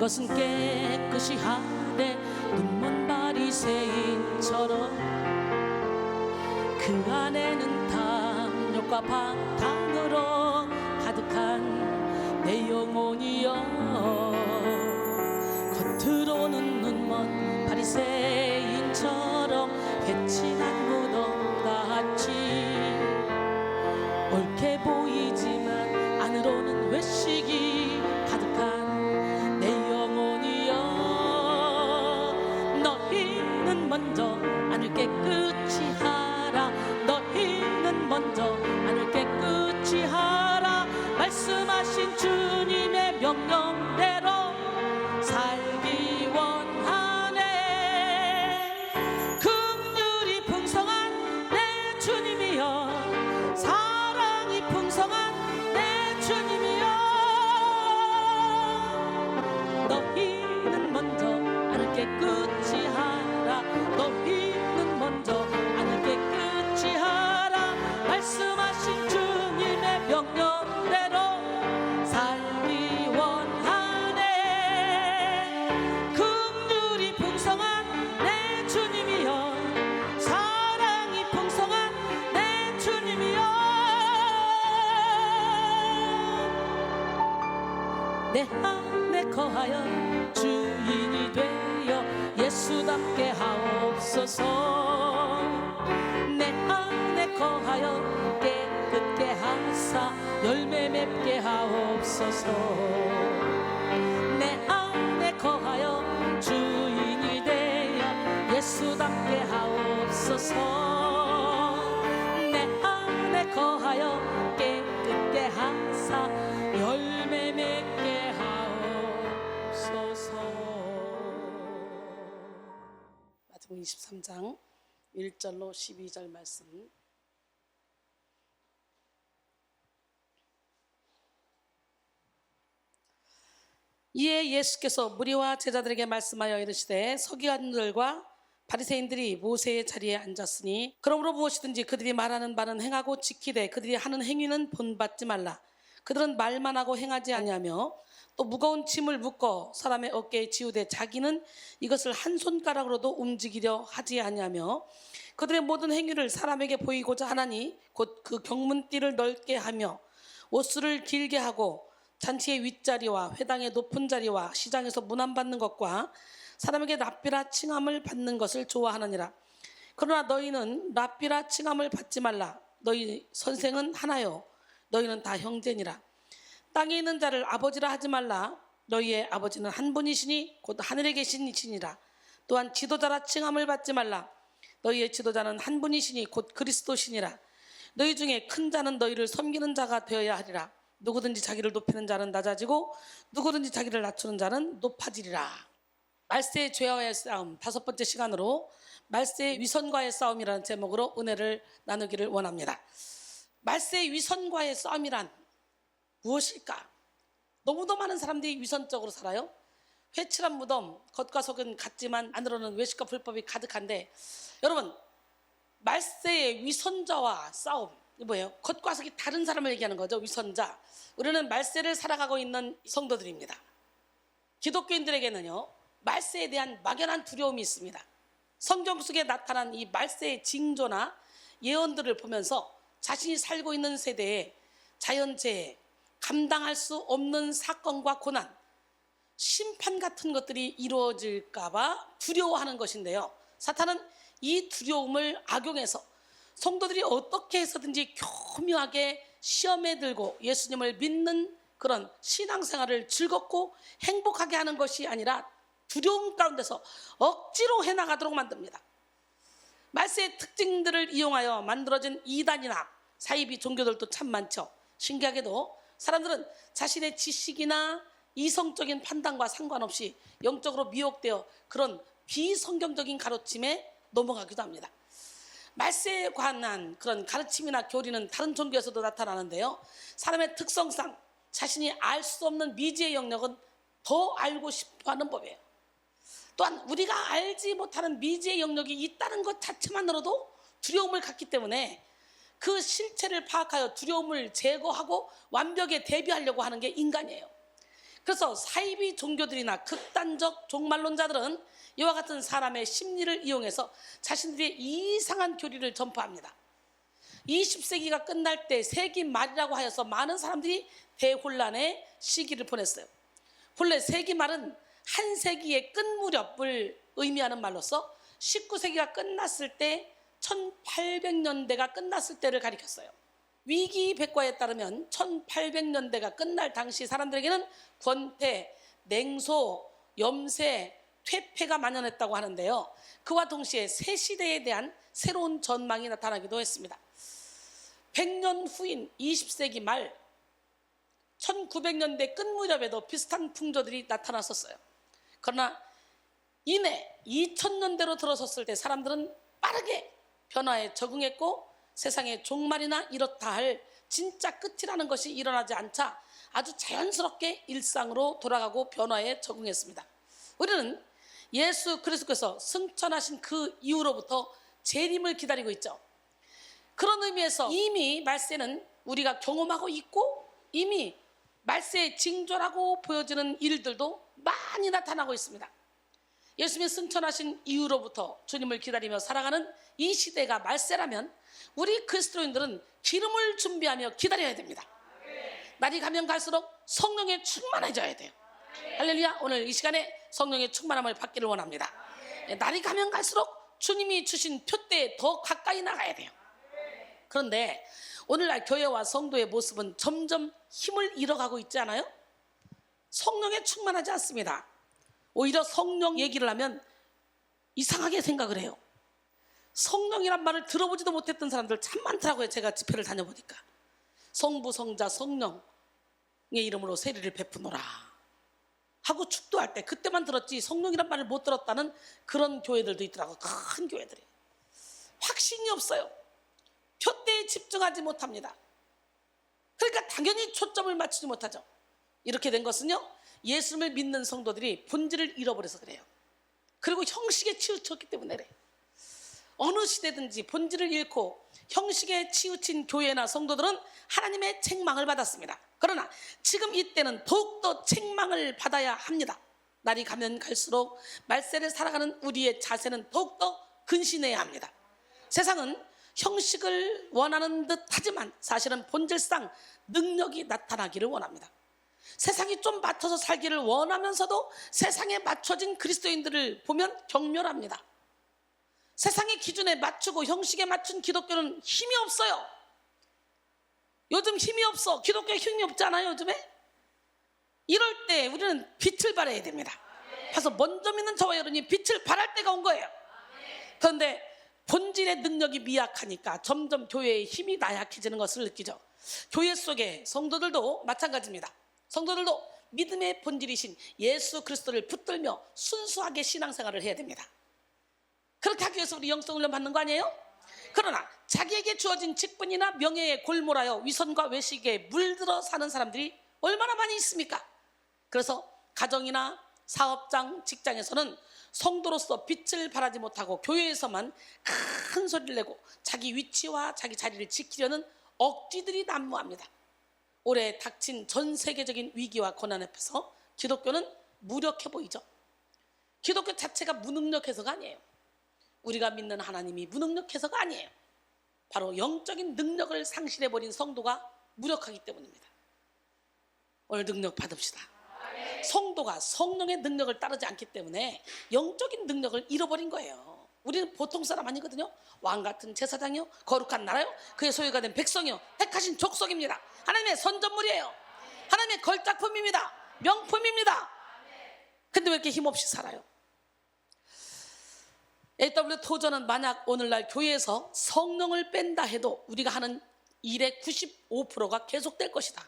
것은 깨끗이 하되 눈먼 바리새인처럼 그 안에는 탐욕과 방탕으로 가득한 내 영혼이여 겉으로는 눈먼 바리새인처럼 회칠한 무덤 같이 옳게 보이지만 안으로는 외식이 가득한 내 영혼이여 너희는 먼저 안을 깨끗이 하라 너희는 먼저 안을 깨끗이 하라 말씀하신 주님의 명령대로 살기 원하네 긍휼이 풍성한 내 주님이여 사랑이 풍성한 내 주님이여 너희는 먼저 안을 깨끗이 하라 너희는 먼저 안을 깨끗이 하라 말씀하신 주님의 명령대로 살기 원하네 긍휼이 풍성한 내 주님이여 사랑이 풍성한 내 주님이여 내 안에 거하여 주인이 되어 예수답게 하옵소서 내 안에 거하여 깨끗게 하사 열매 맺게 하옵소서 내 안에 거하여 주인이 되어 예수답게 하옵소서 내 안에 거하여 깨끗게 하사 열매 맺게 하옵소서. 마태복음 23장 1절로 12절 말씀. 이에 예수께서 무리와 제자들에게 말씀하여 이르시되 서기관들과 바리새인들이 모세의 자리에 앉았으니 그러므로 무엇이든지 그들이 말하는 바는 행하고 지키되 그들이 하는 행위는 본받지 말라. 그들은 말만 하고 행하지 아니하며 또 무거운 짐을 묶어 사람의 어깨에 지우되 자기는 이것을 한 손가락으로도 움직이려 하지 아니하며 그들의 모든 행위를 사람에게 보이고자 하나니 곧 그 경문띠를 넓게 하며 옷수를 길게 하고 잔치의 윗자리와 회당의 높은 자리와 시장에서 문안받는 것과 사람에게 랍비라 칭함을 받는 것을 좋아하느니라. 그러나 너희는 랍비라 칭함을 받지 말라. 너희 선생은 하나요 너희는 다 형제니라. 땅에 있는 자를 아버지라 하지 말라. 너희의 아버지는 한 분이시니 곧 하늘에 계신 이시니라. 또한 지도자라 칭함을 받지 말라. 너희의 지도자는 한 분이시니 곧 그리스도시니라. 너희 중에 큰 자는 너희를 섬기는 자가 되어야 하리라. 누구든지 자기를 높이는 자는 낮아지고 누구든지 자기를 낮추는 자는 높아지리라. 말세의 죄와의 싸움 5번째 시간으로 말세의 위선과의 싸움이라는 제목으로 은혜를 나누기를 원합니다. 말세의 위선과의 싸움이란 무엇일까? 너무도 많은 사람들이 위선적으로 살아요. 회칠한 무덤, 겉과 속은 같지만 안으로는 외식과 불법이 가득한데 여러분 말세의 위선자와 싸움 이 뭐예요? 겉과 속이 다른 사람을 얘기하는 거죠. 위선자. 우리는 말세를 살아가고 있는 성도들입니다. 기독교인들에게는요 말세에 대한 막연한 두려움이 있습니다. 성경 속에 나타난 이 말세의 징조나 예언들을 보면서 자신이 살고 있는 세대에 자연재해, 감당할 수 없는 사건과 고난, 심판 같은 것들이 이루어질까 봐 두려워하는 것인데요. 사탄은 이 두려움을 악용해서 성도들이 어떻게 해서든지 교묘하게 시험에 들고 예수님을 믿는 그런 신앙생활을 즐겁고 행복하게 하는 것이 아니라 두려움 가운데서 억지로 해나가도록 만듭니다. 말세의 특징들을 이용하여 만들어진 이단이나 사이비 종교들도 참 많죠. 신기하게도 사람들은 자신의 지식이나 이성적인 판단과 상관없이 영적으로 미혹되어 그런 비성경적인 가르침에 넘어가기도 합니다. 말세에 관한 그런 가르침이나 교리는 다른 종교에서도 나타나는데요. 사람의 특성상 자신이 알 수 없는 미지의 영역은 더 알고 싶어하는 법이에요. 또한 우리가 알지 못하는 미지의 영역이 있다는 것 자체만으로도 두려움을 갖기 때문에 그 실체를 파악하여 두려움을 제거하고 완벽에 대비하려고 하는 게 인간이에요. 그래서 사이비 종교들이나 극단적 종말론자들은 이와 같은 사람의 심리를 이용해서 자신들의 이상한 교리를 전파합니다. 20세기가 끝날 때 세기 말이라고 하여서 많은 사람들이 대혼란의 시기를 보냈어요. 본래 세기 말은 한 세기의 끝 무렵을 의미하는 말로서 19세기가 끝났을 때 1800년대가 끝났을 때를 가리켰어요. 위기백과에 따르면 1800년대가 끝날 당시 사람들에게는 권태, 냉소, 염세, 퇴폐가 만연했다고 하는데요. 그와 동시에 새 시대에 대한 새로운 전망이 나타나기도 했습니다. 100년 후인 20세기 말 1900년대 끝 무렵에도 비슷한 풍조들이 나타났었어요. 그러나 이내 2000년대로 들어섰을 때 사람들은 빠르게 변화에 적응했고 세상의 종말이나 이렇다 할 진짜 끝이라는 것이 일어나지 않자 아주 자연스럽게 일상으로 돌아가고 변화에 적응했습니다. 우리는 예수 그리스도께서 승천하신 그 이후로부터 재림을 기다리고 있죠. 그런 의미에서 이미 말세는 우리가 경험하고 있고 이미 말세의 징조라고 보여지는 일들도 많이 나타나고 있습니다. 예수님이 승천하신 이후로부터 주님을 기다리며 살아가는 이 시대가 말세라면 우리 그리스도인들은 기름을 준비하며 기다려야 됩니다. 날이 가면 갈수록 성령에 충만해져야 돼요. 할렐루야. 오늘 이 시간에 성령의 충만함을 받기를 원합니다. 날이 가면 갈수록 주님이 주신 표대에 더 가까이 나가야 돼요. 그런데 오늘날 교회와 성도의 모습은 점점 힘을 잃어가고 있지 않아요? 성령에 충만하지 않습니다. 오히려 성령 얘기를 하면 이상하게 생각을 해요. 성령이란 말을 들어보지도 못했던 사람들 참 많더라고요. 제가 집회를 다녀보니까. 성부, 성자, 성령의 이름으로 세례를 베푸노라 하고 축도할 때 그때만 들었지 성령이란 말을 못 들었다는 그런 교회들도 있더라고요. 큰 교회들이. 확신이 없어요. 표대에 집중하지 못합니다. 그러니까 당연히 초점을 맞추지 못하죠. 이렇게 된 것은요, 예수님을 믿는 성도들이 본질을 잃어버려서 그래요. 그리고 형식에 치우쳤기 때문에 그래요. 어느 시대든지 본질을 잃고 형식에 치우친 교회나 성도들은 하나님의 책망을 받았습니다. 그러나 지금 이때는 더욱더 책망을 받아야 합니다. 날이 가면 갈수록 말세를 살아가는 우리의 자세는 더욱더 근신해야 합니다. 세상은 형식을 원하는 듯 하지만 사실은 본질상 능력이 나타나기를 원합니다. 세상이 좀 맞춰서 살기를 원하면서도 세상에 맞춰진 그리스도인들을 보면 경멸합니다. 세상의 기준에 맞추고 형식에 맞춘 기독교는 힘이 없어요. 요즘 힘이 없어. 기독교 힘이 없잖아요, 요즘에. 이럴 때 우리는 빛을 발해야 됩니다. 그래서 먼저 믿는 저와 여러분이 빛을 발할 때가 온 거예요. 그런데 본질의 능력이 미약하니까 점점 교회의 힘이 나약해지는 것을 느끼죠. 교회 속의 성도들도 마찬가지입니다. 성도들도 믿음의 본질이신 예수 그리스도를 붙들며 순수하게 신앙생활을 해야 됩니다. 그렇게 하기 위해서 우리 영성훈련 받는 거 아니에요? 그러나 자기에게 주어진 직분이나 명예에 골몰하여 위선과 외식에 물들어 사는 사람들이 얼마나 많이 있습니까? 그래서 가정이나 사업장, 직장에서는 성도로서 빛을 발하지 못하고 교회에서만 큰 소리를 내고 자기 위치와 자기 자리를 지키려는 억지들이 난무합니다. 올해 닥친 전 세계적인 위기와 고난 앞에서 기독교는 무력해 보이죠. 기독교 자체가 무능력해서가 아니에요. 우리가 믿는 하나님이 무능력해서가 아니에요. 바로 영적인 능력을 상실해버린 성도가 무력하기 때문입니다. 오늘 능력 받읍시다. 성도가 성령의 능력을 따르지 않기 때문에 영적인 능력을 잃어버린 거예요. 우리는 보통 사람 아니거든요. 왕같은 제사장이요, 거룩한 나라요, 그의 소유가 된 백성이요, 택하신 족속입니다. 하나님의 선전물이에요. 하나님의 걸작품입니다. 명품입니다. 근데 왜 이렇게 힘없이 살아요? A.W. 토저는 만약 오늘날 교회에서 성령을 뺀다 해도 우리가 하는 일의 95%가 계속될 것이다.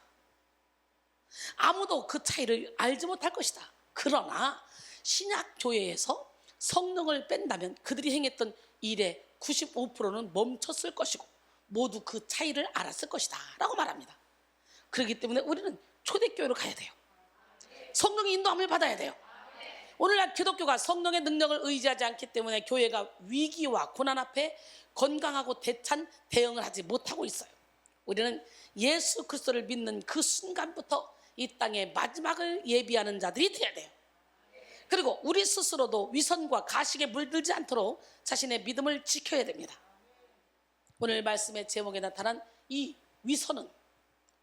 아무도 그 차이를 알지 못할 것이다. 그러나 신약 교회에서 성령을 뺀다면 그들이 행했던 일의 95%는 멈췄을 것이고 모두 그 차이를 알았을 것이다 라고 말합니다. 그렇기 때문에 우리는 초대교회로 가야 돼요. 성령의 인도함을 받아야 돼요. 오늘날 기독교가 성령의 능력을 의지하지 않기 때문에 교회가 위기와 고난 앞에 건강하고 대찬 대응을 하지 못하고 있어요. 우리는 예수 그리스도를 믿는 그 순간부터 이 땅의 마지막을 예비하는 자들이 되어야 돼요. 그리고 우리 스스로도 위선과 가식에 물들지 않도록 자신의 믿음을 지켜야 됩니다. 오늘 말씀의 제목에 나타난 이 위선은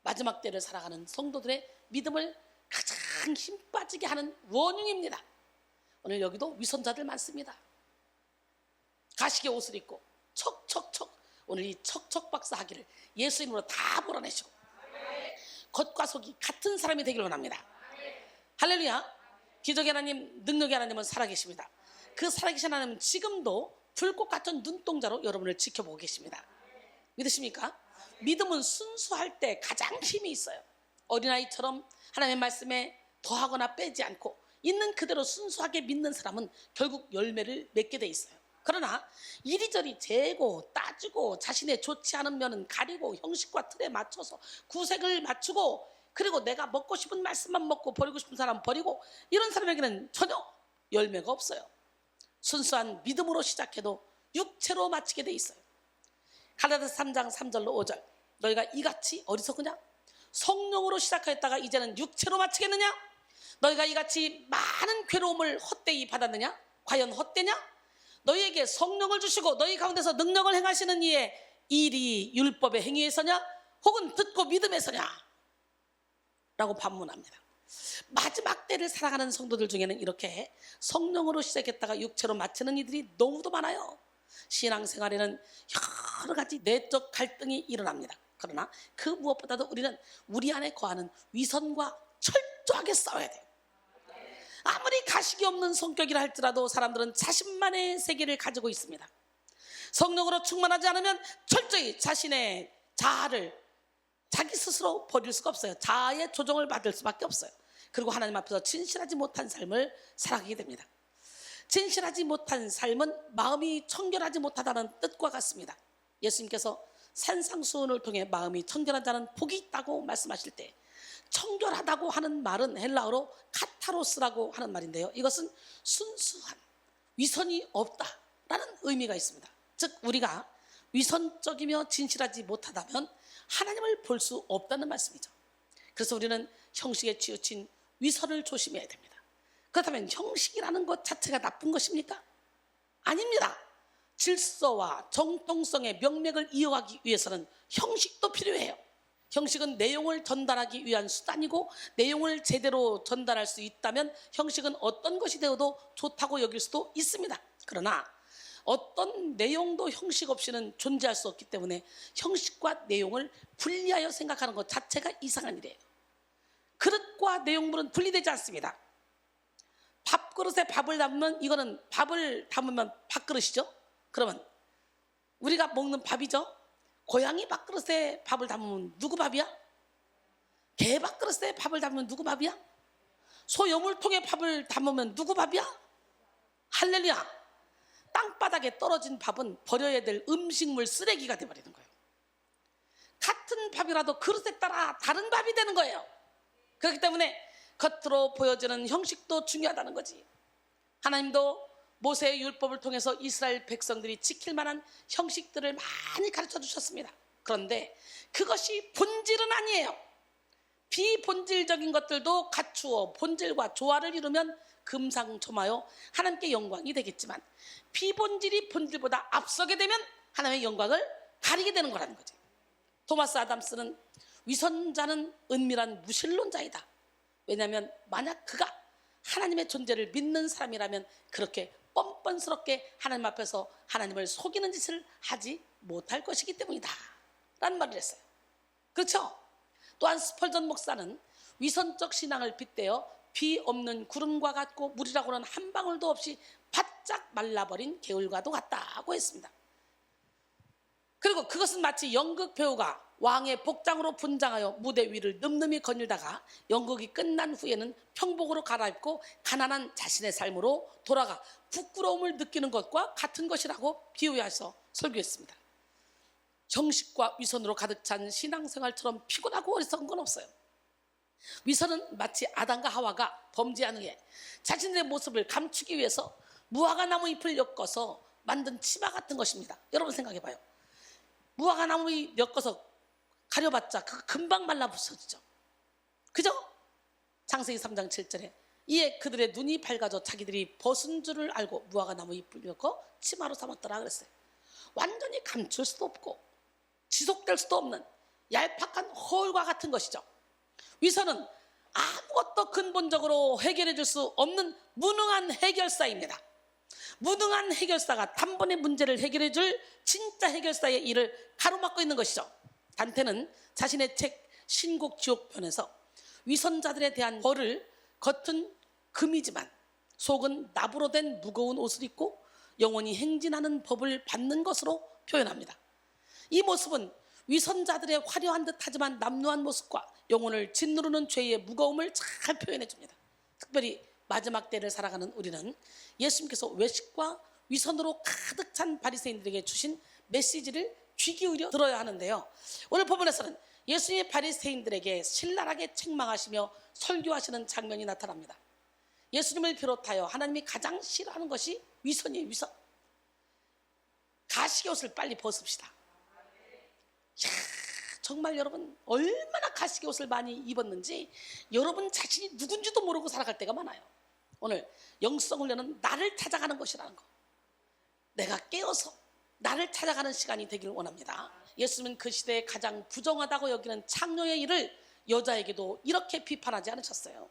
마지막 때를 살아가는 성도들의 믿음을 가장 힘 빠지게 하는 원흉입니다. 오늘 여기도 위선자들 많습니다. 가식의 옷을 입고 척척척, 오늘 이 척척박사 하기를 예수 이름으로 다 몰아내시고 겉과 속이 같은 사람이 되기를 원합니다. 할렐루야. 기적의 하나님, 능력의 하나님은 살아계십니다. 그 살아계신 하나님은 지금도 불꽃 같은 눈동자로 여러분을 지켜보고 계십니다. 믿으십니까? 믿음은 순수할 때 가장 힘이 있어요. 어린아이처럼 하나님의 말씀에 더하거나 빼지 않고 있는 그대로 순수하게 믿는 사람은 결국 열매를 맺게 돼 있어요. 그러나 이리저리 재고 따지고 자신의 좋지 않은 면은 가리고 형식과 틀에 맞춰서 구색을 맞추고 그리고 내가 먹고 싶은 말씀만 먹고 버리고 싶은 사람 버리고 이런 사람에게는 전혀 열매가 없어요. 순수한 믿음으로 시작해도 육체로 마치게 돼 있어요. 갈라디아서 3장 3절로 5절, 너희가 이같이 어리석으냐? 성령으로 시작하였다가 이제는 육체로 마치겠느냐? 너희가 이같이 많은 괴로움을 헛되이 받았느냐? 과연 헛되냐? 너희에게 성령을 주시고 너희 가운데서 능력을 행하시는 이의 일이 율법의 행위에서냐? 혹은 듣고 믿음에서냐? 라고 반문합니다. 마지막 때를 살아가는 성도들 중에는 이렇게 성령으로 시작했다가 육체로 마치는 이들이 너무도 많아요. 신앙생활에는 여러 가지 내적 갈등이 일어납니다. 그러나 그 무엇보다도 우리는 우리 안에 거하는 위선과 철저하게 싸워야 돼요. 아무리 가식이 없는 성격이라 할지라도 사람들은 자신만의 세계를 가지고 있습니다. 성령으로 충만하지 않으면 철저히 자신의 자아를 자기 스스로 버릴 수가 없어요. 자아의 조정을 받을 수밖에 없어요. 그리고 하나님 앞에서 진실하지 못한 삶을 살아가게 됩니다. 진실하지 못한 삶은 마음이 청결하지 못하다는 뜻과 같습니다. 예수님께서 산상수훈을 통해 마음이 청결한 자는 복이 있다고 말씀하실 때 청결하다고 하는 말은 헬라어로 카타로스라고 하는 말인데요. 이것은 순수한, 위선이 없다라는 의미가 있습니다. 즉 우리가 위선적이며 진실하지 못하다면 하나님을 볼 수 없다는 말씀이죠. 그래서 우리는 형식에 치우친 위선을 조심해야 됩니다. 그렇다면 형식이라는 것 자체가 나쁜 것입니까? 아닙니다. 질서와 정통성의 명맥을 이어가기 위해서는 형식도 필요해요. 형식은 내용을 전달하기 위한 수단이고 내용을 제대로 전달할 수 있다면 형식은 어떤 것이 되어도 좋다고 여길 수도 있습니다. 그러나 어떤 내용도 형식 없이는 존재할 수 없기 때문에 형식과 내용을 분리하여 생각하는 것 자체가 이상한 일이에요. 그릇과 내용물은 분리되지 않습니다. 밥그릇에 밥을 담으면 이거는 밥을 담으면 밥그릇이죠. 그러면 우리가 먹는 밥이죠. 고양이 밥그릇에 밥을 담으면 누구 밥이야? 개 밥그릇에 밥을 담으면 누구 밥이야? 소 여물통에 밥을 담으면 누구 밥이야? 할렐루야. 땅바닥에 떨어진 밥은 버려야 될 음식물 쓰레기가 되어버리는 거예요. 같은 밥이라도 그릇에 따라 다른 밥이 되는 거예요. 그렇기 때문에 겉으로 보여지는 형식도 중요하다는 거지. 하나님도 모세의 율법을 통해서 이스라엘 백성들이 지킬 만한 형식들을 많이 가르쳐 주셨습니다. 그런데 그것이 본질은 아니에요. 비본질적인 것들도 갖추어 본질과 조화를 이루면 금상첨화요 하나님께 영광이 되겠지만 비본질이 본질보다 앞서게 되면 하나님의 영광을 가리게 되는 거라는 거죠. 토마스 아담스는 위선자는 은밀한 무신론자이다. 왜냐하면 만약 그가 하나님의 존재를 믿는 사람이라면 그렇게 뻔뻔스럽게 하나님 앞에서 하나님을 속이는 짓을 하지 못할 것이기 때문이다 라는 말을 했어요. 그렇죠? 또한 스펄전 목사는 위선적 신앙을 빗대어 비 없는 구름과 같고 물이라고는 한 방울도 없이 바짝 말라버린 개울과도 같다고 했습니다. 그리고 그것은 마치 연극 배우가 왕의 복장으로 분장하여 무대 위를 늠름히 거닐다가 연극이 끝난 후에는 평복으로 갈아입고 가난한 자신의 삶으로 돌아가 부끄러움을 느끼는 것과 같은 것이라고 비유해서 설교했습니다. 형식과 위선으로 가득 찬 신앙생활처럼 피곤하고 어리석은 건 없어요. 위선은 마치 아담과 하와가 범죄한 후에 자신의 모습을 감추기 위해서 무화과 나무 잎을 엮어서 만든 치마 같은 것입니다. 여러분 생각해봐요. 무화과 나무 잎 엮어서 가려봤자 그거 금방 말라 부서지죠. 그죠? 창세기 3장 7절에 이에 그들의 눈이 밝아져 자기들이 벗은 줄을 알고 무화과 나무 잎을 엮어 치마로 삼았더라 그랬어요. 완전히 감출 수도 없고 지속될 수도 없는 얄팍한 허울과 같은 것이죠. 위선은 아무것도 근본적으로 해결해 줄 수 없는 무능한 해결사입니다. 무능한 해결사가 단번에 문제를 해결해 줄 진짜 해결사의 일을 가로막고 있는 것이죠. 단테는 자신의 책 신곡지옥편에서 위선자들에 대한 벌을 겉은 금이지만 속은 나부로 된 무거운 옷을 입고 영원히 행진하는 법을 받는 것으로 표현합니다. 이 모습은 위선자들의 화려한 듯하지만 남루한 모습과 영혼을 짓누르는 죄의 무거움을 잘 표현해 줍니다. 특별히 마지막 때를 살아가는 우리는 예수님께서 외식과 위선으로 가득 찬 바리새인들에게 주신 메시지를 귀 기울여 들어야 하는데요. 오늘 본문에서는 예수님의 바리새인들에게 신랄하게 책망하시며 설교하시는 장면이 나타납니다. 예수님을 비롯하여 하나님이 가장 싫어하는 것이 위선이에요. 위선. 가시옷을 빨리 벗읍시다. 야, 정말 여러분 얼마나 가시옷을 많이 입었는지 여러분 자신이 누군지도 모르고 살아갈 때가 많아요. 오늘 영성 훈련은 나를 찾아가는 것이라는 거. 내가 깨어서 나를 찾아가는 시간이 되기를 원합니다. 예수님은 그 시대에 가장 부정하다고 여기는 창녀의 일을 여자에게도 이렇게 비판하지 않으셨어요.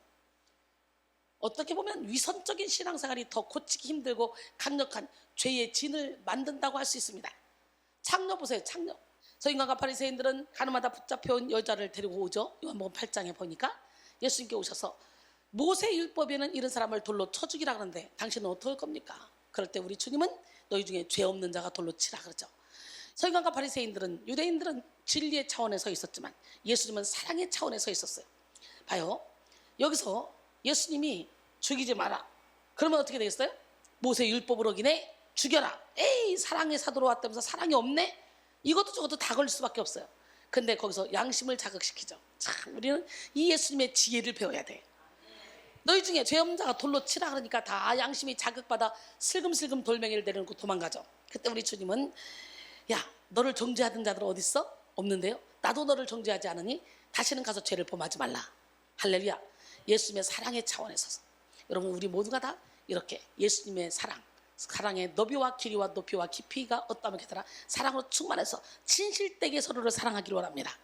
어떻게 보면 위선적인 신앙생활이 더 고치기 힘들고 강력한 죄의 진을 만든다고 할 수 있습니다. 창녀 보세요. 창녀. 서인관과 바리새인들은 가늠하다 붙잡혀온 여자를 데리고 오죠. 요한복음 8장에 보니까 예수님께 오셔서 모세율법에는 이런 사람을 돌로 쳐 죽이라 그러는데 당신은 어떻게 할 겁니까? 그럴 때 우리 주님은 너희 중에 죄 없는 자가 돌로 치라 그러죠. 서인관과 바리새인들은 유대인들은 진리의 차원에 서 있었지만 예수님은 사랑의 차원에 서 있었어요. 봐요. 여기서 예수님이 죽이지 마라. 그러면 어떻게 되겠어요? 모세율법으로 어기네 죽여라. 에이 사랑의 사도로 왔다면서 사랑이 없네? 이것도 저것도 다 걸릴 수밖에 없어요. 근데 거기서 양심을 자극시키죠. 참 우리는 이 예수님의 지혜를 배워야 돼. 너희 중에 죄 없는 자가 돌로 치라 그러니까 다 양심이 자극받아 슬금슬금 돌멩이를 내려놓고 도망가죠. 그때 우리 주님은 야 너를 정죄하던 자들 어디 있어? 없는데요. 나도 너를 정죄하지 않으니 다시는 가서 죄를 범하지 말라. 할렐루야. 예수님의 사랑의 차원에 서서 여러분 우리 모두가 다 이렇게 예수님의 사랑의 너비와 길이와 높이와 깊이가 어떠하면 되더라 사랑으로 충만해서 진실되게 서로를 사랑하기를 원합니다.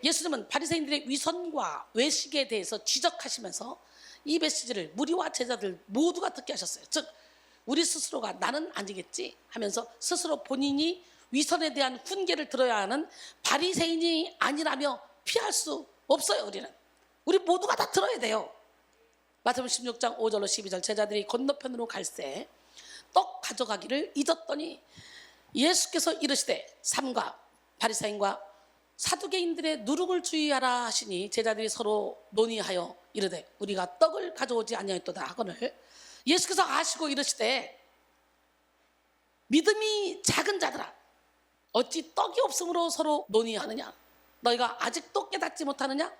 예수님은 바리새인들의 위선과 외식에 대해서 지적하시면서 이 메시지를 무리와 제자들 모두가 듣게 하셨어요. 즉 우리 스스로가 나는 아니겠지 하면서 스스로 본인이 위선에 대한 훈계를 들어야 하는 바리새인이 아니라며 피할 수 없어요. 우리 모두가 다 들어야 돼요. 마태복음 16장 5절로 12절 제자들이 건너편으로 갈새 떡 가져가기를 잊었더니 예수께서 이르시되 삼가 바리새인과 사두개인들의 누룩을 주의하라 하시니 제자들이 서로 논의하여 이르되 우리가 떡을 가져오지 아니하였도다 하거늘 예수께서 아시고 이르시되 믿음이 작은 자들아 어찌 떡이 없음으로 서로 논의하느냐 너희가 아직도 깨닫지 못하느냐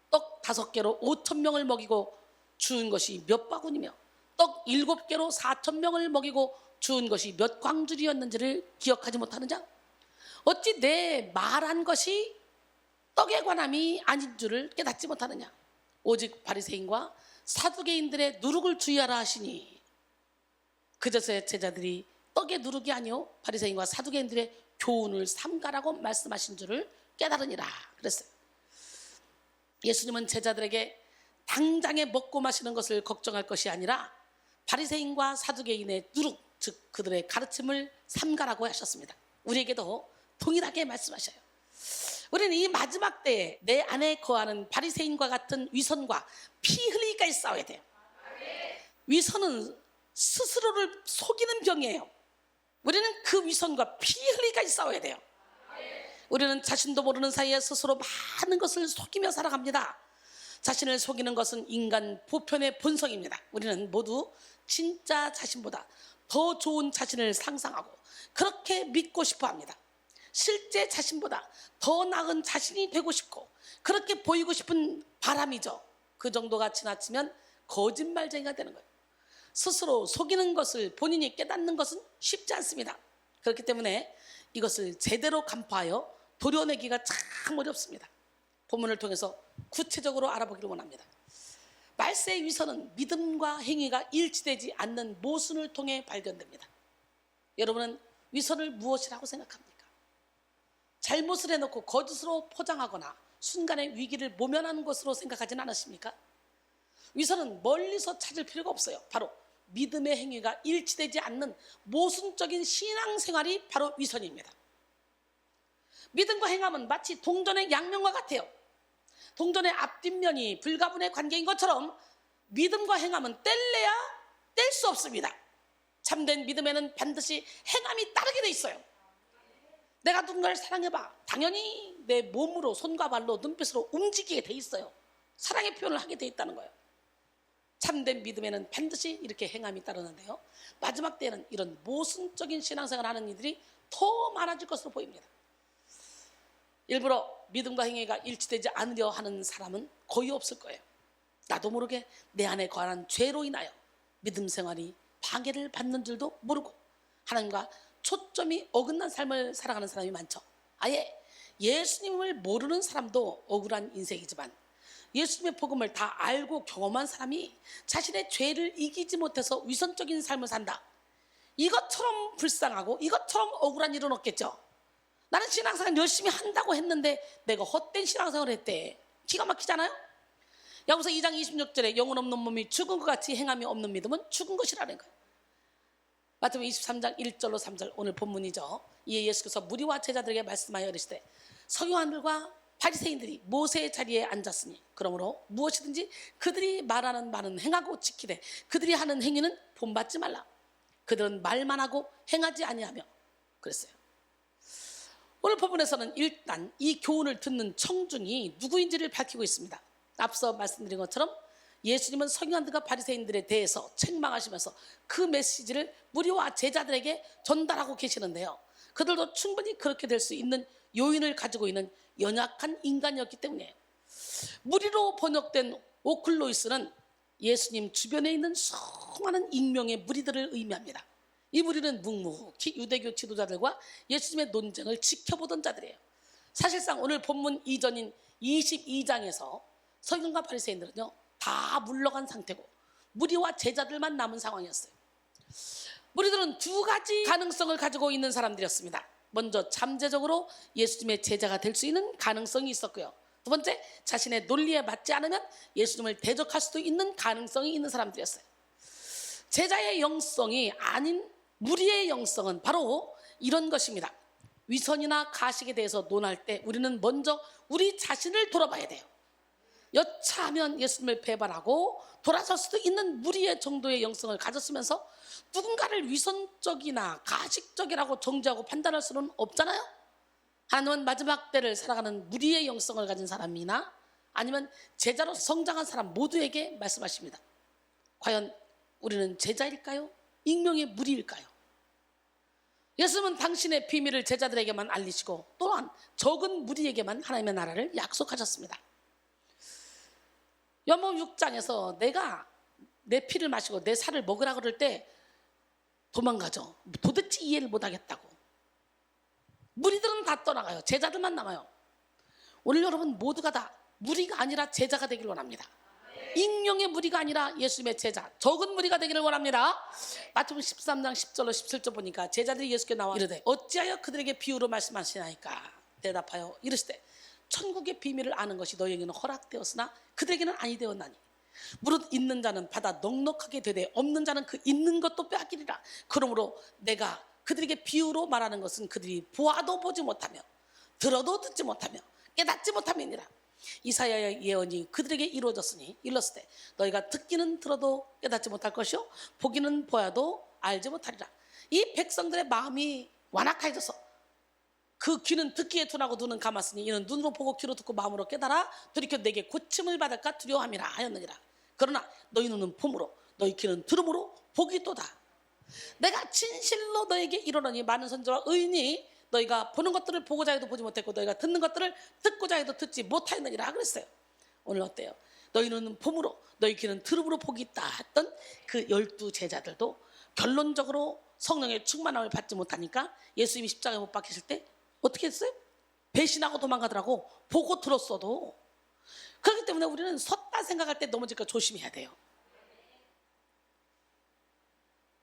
떡 5개로 5,000명을 먹이고 주은 것이 몇 바구니며 떡 7개로 4,000명을 먹이고 주은 것이 몇 광줄이었는지를 기억하지 못하느냐 어찌 내 말한 것이 떡에 관함이 아닌 줄을 깨닫지 못하느냐 오직 바리새인과 사두개인들의 누룩을 주의하라 하시니 그제서야 제자들이 떡의 누룩이 아니요 바리새인과 사두개인들의 교훈을 삼가라고 말씀하신 줄을 깨달으니라 그랬어요. 예수님은 제자들에게 당장에 먹고 마시는 것을 걱정할 것이 아니라 바리새인과 사두개인의 누룩 즉 그들의 가르침을 삼가라고 하셨습니다. 우리에게도 동일하게 말씀하셔요. 우리는 이 마지막 때에 내 안에 거하는 바리새인과 같은 위선과 피 흘리기까지 싸워야 돼요. 위선은 스스로를 속이는 병이에요. 우리는 그 위선과 피 흘리기까지 싸워야 돼요. 우리는 자신도 모르는 사이에 스스로 많은 것을 속이며 살아갑니다. 자신을 속이는 것은 인간 보편의 본성입니다. 우리는 모두 진짜 자신보다 더 좋은 자신을 상상하고 그렇게 믿고 싶어 합니다. 실제 자신보다 더 나은 자신이 되고 싶고 그렇게 보이고 싶은 바람이죠. 그 정도가 지나치면 거짓말쟁이가 되는 거예요. 스스로 속이는 것을 본인이 깨닫는 것은 쉽지 않습니다. 그렇기 때문에 이것을 제대로 간파하여 도려내기가 참 어렵습니다. 본문을 통해서 구체적으로 알아보기를 원합니다. 말세의 위선은 믿음과 행위가 일치되지 않는 모순을 통해 발견됩니다. 여러분은 위선을 무엇이라고 생각합니까? 잘못을 해놓고 거짓으로 포장하거나 순간의 위기를 모면하는 것으로 생각하진 않으십니까? 위선은 멀리서 찾을 필요가 없어요. 바로 믿음의 행위가 일치되지 않는 모순적인 신앙생활이 바로 위선입니다. 믿음과 행함은 마치 동전의 양면과 같아요. 동전의 앞뒷면이 불가분의 관계인 것처럼 믿음과 행함은 뗄래야 뗄 수 없습니다. 참된 믿음에는 반드시 행함이 따르게 돼 있어요. 내가 누군가를 사랑해봐. 당연히 내 몸으로, 손과 발로, 눈빛으로 움직이게 돼 있어요. 사랑의 표현을 하게 돼 있다는 거예요. 참된 믿음에는 반드시 이렇게 행함이 따르는데요, 마지막 때에는 이런 모순적인 신앙생활을 하는 이들이 더 많아질 것으로 보입니다. 일부러 믿음과 행위가 일치되지 않으려 하는 사람은 거의 없을 거예요. 나도 모르게 내 안에 거한 죄로 인하여 믿음 생활이 방해를 받는 줄도 모르고 하나님과 초점이 어긋난 삶을 살아가는 사람이 많죠. 아예 예수님을 모르는 사람도 억울한 인생이지만 예수님의 복음을 다 알고 경험한 사람이 자신의 죄를 이기지 못해서 위선적인 삶을 산다, 이것처럼 불쌍하고 이것처럼 억울한 일은 없겠죠. 나는 신앙생활 열심히 한다고 했는데 내가 헛된 신앙생활을 했대. 기가 막히잖아요. 야고보서 2장 26절에 영혼 없는 몸이 죽은 것 같이 행함이 없는 믿음은 죽은 것이라는 거예요. 마태복음 23장 1절로 3절 오늘 본문이죠. 이에 예수께서 무리와 제자들에게 말씀하여 이르시되 서기관들과 바리새인들이 모세의 자리에 앉았으니 그러므로 무엇이든지 그들이 말하는 말은 행하고 지키되 그들이 하는 행위는 본받지 말라. 그들은 말만 하고 행하지 아니하며 그랬어요. 오늘 본문에서는 일단 이 교훈을 듣는 청중이 누구인지를 밝히고 있습니다. 앞서 말씀드린 것처럼 예수님은 서기관들과 바리새인들에 대해서 책망하시면서 그 메시지를 무리와 제자들에게 전달하고 계시는데요, 그들도 충분히 그렇게 될 수 있는 요인을 가지고 있는 연약한 인간이었기 때문에 무리로 번역된 오클로이스는 예수님 주변에 있는 수많은 익명의 무리들을 의미합니다. 이 무리는 묵묵히 유대교 지도자들과 예수님의 논쟁을 지켜보던 자들이에요. 사실상 오늘 본문 이전인 22장에서 서기관과 바리새인들은요 다 물러간 상태고 무리와 제자들만 남은 상황이었어요. 무리들은 두 가지 가능성을 가지고 있는 사람들이었습니다. 먼저 잠재적으로 예수님의 제자가 될 수 있는 가능성이 있었고요, 두 번째 자신의 논리에 맞지 않으면 예수님을 대적할 수도 있는 가능성이 있는 사람들이었어요. 제자의 영성이 아닌 무리의 영성은 바로 이런 것입니다. 위선이나 가식에 대해서 논할 때 우리는 먼저 우리 자신을 돌아봐야 돼요. 여차하면 예수님을 배반하고 돌아설 수도 있는 무리의 정도의 영성을 가졌으면서 누군가를 위선적이나 가식적이라고 정죄하고 판단할 수는 없잖아요. 하나님은 마지막 때를 살아가는 무리의 영성을 가진 사람이나 아니면 제자로 성장한 사람 모두에게 말씀하십니다. 과연 우리는 제자일까요? 익명의 무리일까요? 예수님은 당신의 비밀을 제자들에게만 알리시고 또한 적은 무리에게만 하나님의 나라를 약속하셨습니다. 요한복음 6장에서 내가 내 피를 마시고 내 살을 먹으라 그럴 때 도망가죠. 도대체 이해를 못하겠다고. 무리들은 다 떠나가요. 제자들만 남아요. 오늘 여러분 모두가 다 무리가 아니라 제자가 되길 원합니다. 익명의 무리가 아니라 예수님의 제자, 적은 무리가 되기를 원합니다. 마태복음 13장 10절로 17절 보니까 제자들이 예수께 나와 이르되 어찌하여 그들에게 비유로 말씀하시나이까. 대답하여 이르시되 천국의 비밀을 아는 것이 너희에게는 허락되었으나 그들에게는 아니 되었나니 무릇 있는 자는 받아 넉넉하게 되되 없는 자는 그 있는 것도 빼앗기리라. 그러므로 내가 그들에게 비유로 말하는 것은 그들이 보아도 보지 못하며 들어도 듣지 못하며 깨닫지 못함이니라. 이사야의 예언이 그들에게 이루어졌으니 일렀을 때 너희가 듣기는 들어도 깨닫지 못할 것이요 보기는 보아도 알지 못하리라. 이 백성들의 마음이 완악해져서 그 귀는 듣기에 둔하고 눈은 감았으니 이는 눈으로 보고 귀로 듣고 마음으로 깨달아 돌이켜 내게 고침을 받을까 두려워함이라 하였느니라. 그러나 너희 눈은 봄으로 너희 귀는 들음으로 보기도다. 내가 진실로 너에게 이르노니 많은 선지자와 의인이 너희가 보는 것들을 보고자 해도 보지 못했고 너희가 듣는 것들을 듣고자 해도 듣지 못하였느니라 그랬어요. 오늘 어때요? 너희 눈은 봄으로 너희 귀는 들음으로 복이 있다 했던 그 12 제자들도 결론적으로 성령의 충만함을 받지 못하니까 예수님이 십자가에 못 박히실 때 어떻게 했어요? 배신하고 도망가더라고. 보고 들었어도. 그렇기 때문에 우리는 섰다 생각할 때 넘어질까 조심해야 돼요.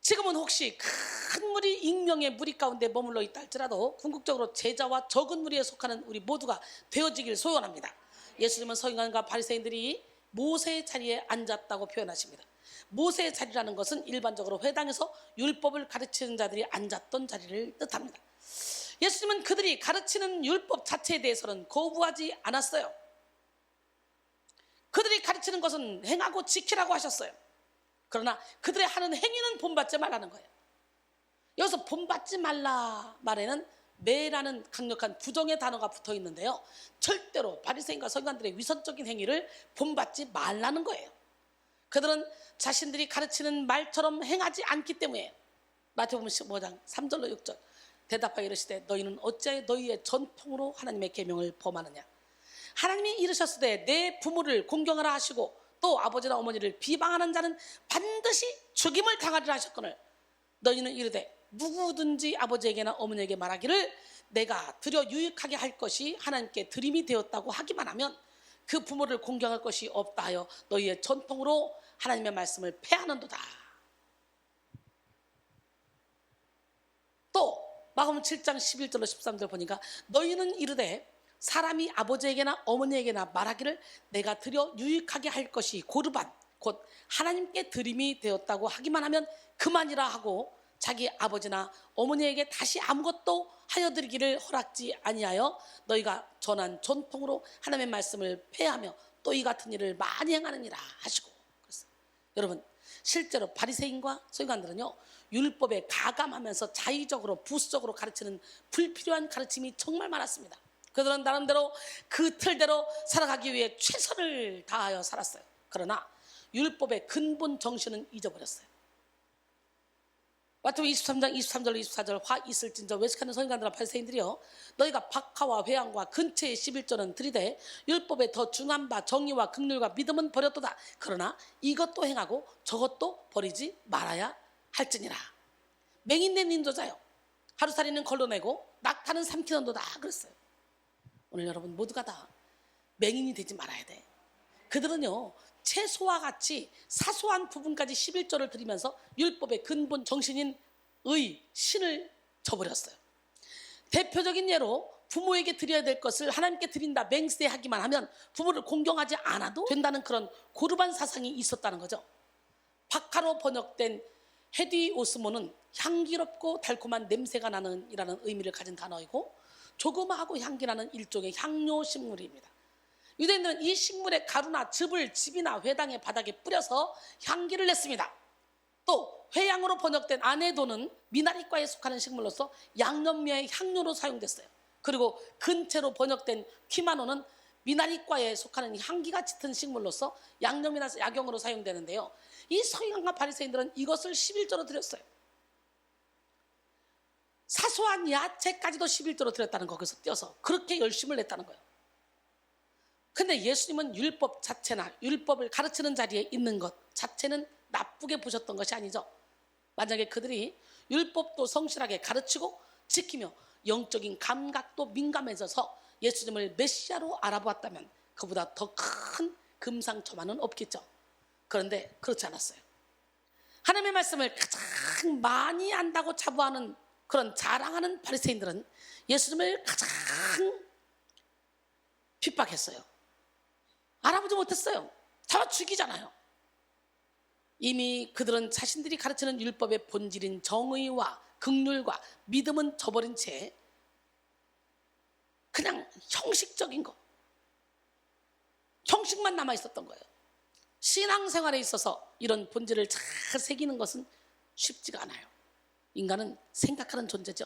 지금은 혹시 큰 무리, 익명의 무리 가운데 머물러 있다 할지라도 궁극적으로 제자와 적은 무리에 속하는 우리 모두가 되어지길 소원합니다. 예수님은 서기관과 바리새인들이 모세의 자리에 앉았다고 표현하십니다. 모세의 자리라는 것은 일반적으로 회당에서 율법을 가르치는 자들이 앉았던 자리를 뜻합니다. 예수님은 그들이 가르치는 율법 자체에 대해서는 거부하지 않았어요. 그들이 가르치는 것은 행하고 지키라고 하셨어요. 그러나 그들의 하는 행위는 본받지 말라는 거예요. 여기서 본받지 말라 말에는 매라는 강력한 부정의 단어가 붙어 있는데요, 절대로 바리새인과 서기관들의 위선적인 행위를 본받지 말라는 거예요. 그들은 자신들이 가르치는 말처럼 행하지 않기 때문에 마태복음 15장 3절로 6절 대답하여 이르시되 너희는 어찌하여 너희의 전통으로 하나님의 계명을 범하느냐. 하나님이 이르셨으되 내 부모를 공경하라 하시고 또 아버지나 어머니를 비방하는 자는 반드시 죽임을 당하리라 하셨거늘 너희는 이르되 누구든지 아버지에게나 어머니에게 말하기를 내가 드려 유익하게 할 것이 하나님께 드림이 되었다고 하기만 하면 그 부모를 공경할 것이 없다 하여 너희의 전통으로 하나님의 말씀을 폐하는도다. 또 마가복음 7장 11절로 13절 보니까 너희는 이르되 사람이 아버지에게나 어머니에게나 말하기를 내가 드려 유익하게 할 것이 고르반 곧 하나님께 드림이 되었다고 하기만 하면 그만이라 하고 자기 아버지나 어머니에게 다시 아무것도 하여 드리기를 허락지 아니하여 너희가 전한 전통으로 하나님의 말씀을 폐하며 또 이 같은 일을 많이 행하느니라 하시고. 그래서 여러분, 실제로 바리새인과 서기관들은요, 율법에 가감하면서 자의적으로 부수적으로 가르치는 불필요한 가르침이 정말 많았습니다. 그들은 나름대로 그 틀대로 살아가기 위해 최선을 다하여 살았어요. 그러나 율법의 근본 정신은 잊어버렸어요. 마태복음 23장 23절로 24절 화 있을진저 외식하는 서기관들과 바리새인들이여 너희가 박하와 회양과 근처의 11조는 들이되 율법에 더 중한 바 정의와 긍휼과 믿음은 버렸도다. 그러나 이것도 행하고 저것도 버리지 말아야 할지니라. 맹인된 인도자요 하루살이는 걸러내고 낙타는 삼키는도다 그랬어요. 오늘 여러분 모두가 다 맹인이 되지 말아야 돼. 그들은요 채소와 같이 사소한 부분까지 11조를 드리면서 율법의 근본 정신인 의, 신을 저버렸어요. 대표적인 예로 부모에게 드려야 될 것을 하나님께 드린다 맹세하기만 하면 부모를 공경하지 않아도 된다는 그런 고르반 사상이 있었다는 거죠. 박하로 번역된 헤디오스모는 향기롭고 달콤한 냄새가 나는 이라는 의미를 가진 단어이고 조그마하고 향기나는 일종의 향료 식물입니다. 유대인들은 이 식물의 가루나 즙을 집이나 회당의 바닥에 뿌려서 향기를 냈습니다. 또 회양으로 번역된 아네도는 미나리과에 속하는 식물로서 양념류의 향료로 사용됐어요. 그리고 근체로 번역된 퀴마노는 미나리과에 속하는 향기가 짙은 식물로서 양념이나 약용으로 사용되는데요, 이 서기관과 바리새인들은 이것을 11조로 드렸어요. 사소한 야채까지도 11조로 드렸다는 거, 거기서 떼어서 그렇게 열심을 냈다는 거예요. 근데 예수님은 율법 자체나 율법을 가르치는 자리에 있는 것 자체는 나쁘게 보셨던 것이 아니죠. 만약에 그들이 율법도 성실하게 가르치고 지키며 영적인 감각도 민감해져서 예수님을 메시아로 알아보았다면 그보다 더 큰 금상첨화는 없겠죠. 그런데 그렇지 않았어요. 하나님의 말씀을 가장 많이 안다고 자부하는 그런 자랑하는 바리새인들은 예수님을 가장 핍박했어요. 알아보지 못했어요. 잡아 죽이잖아요. 이미 그들은 자신들이 가르치는 율법의 본질인 정의와 긍휼과 믿음은 저버린 채 그냥 형식적인 거, 형식만 남아 있었던 거예요. 신앙생활에 있어서 이런 본질을 잘 새기는 것은 쉽지가 않아요. 인간은 생각하는 존재죠.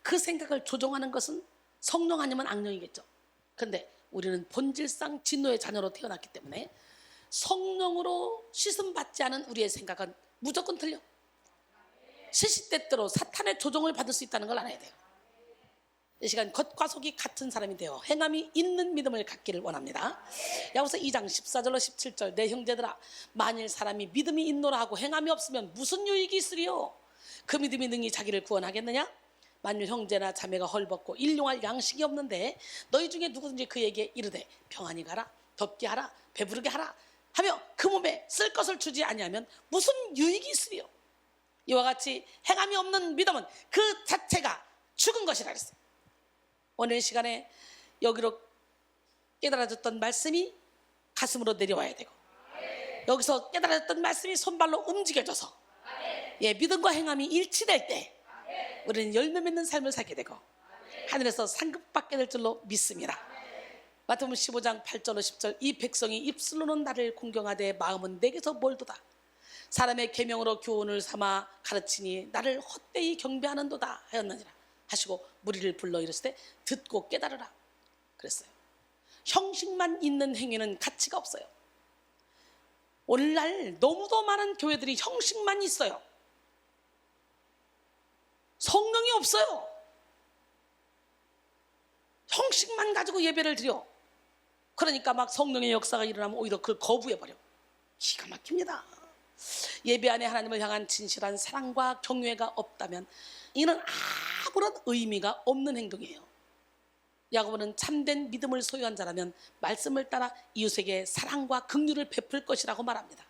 그 생각을 조종하는 것은 성령 아니면 악령이겠죠. 그런데 우리는 본질상 진노의 자녀로 태어났기 때문에 성령으로 씻음받지 않은 우리의 생각은 무조건 틀려. 시시때때로 사탄의 조종을 받을 수 있다는 걸 알아야 돼요. 이 시간 겉과 속이 같은 사람이 되어 행함이 있는 믿음을 갖기를 원합니다. 야고보서 2장 14절로 17절 내 형제들아 만일 사람이 믿음이 있노라 하고 행함이 없으면 무슨 유익이 있으리요? 그 믿음이 능히 자기를 구원하겠느냐? 만일 형제나 자매가 헐벗고 일용할 양식이 없는데 너희 중에 누구든지 그에게 이르되 평안히 가라 덥게 하라, 배부르게 하라 하며 그 몸에 쓸 것을 주지 아니하면 무슨 유익이 있으리요. 이와 같이 행함이 없는 믿음은 그 자체가 죽은 것이라 그랬어요. 오늘 시간에 여기로 깨달아졌던 말씀이 가슴으로 내려와야 되고, 여기서 깨달아졌던 말씀이 손발로 움직여져서 믿음과 행함이 일치될 때 우리는 열매 맺는 삶을 살게 되고 하늘에서 상급받게 될 줄로 믿습니다. 마태복음 15장 8절로 10절, 이 백성이 입술로는 나를 공경하되 마음은 내게서 멀도다. 사람의 계명으로 교훈을 삼아 가르치니 나를 헛되이 경배하는도다 하였느니라 하시고 무리를 불러 이르시되 듣고 깨달으라 그랬어요. 형식만 있는 행위는 가치가 없어요. 오늘날 너무도 많은 교회들이 형식만 있어요. 성령이 없어요. 형식만 가지고 예배를 드려. 그러니까 막 성령의 역사가 일어나면 오히려 그걸 거부해버려. 기가 막힙니다. 예배 안에 하나님을 향한 진실한 사랑과 경외가 없다면 이는 아무런 의미가 없는 행동이에요. 야고보는 참된 믿음을 소유한 자라면 말씀을 따라 이웃에게 사랑과 긍휼을 베풀 것이라고 말합니다.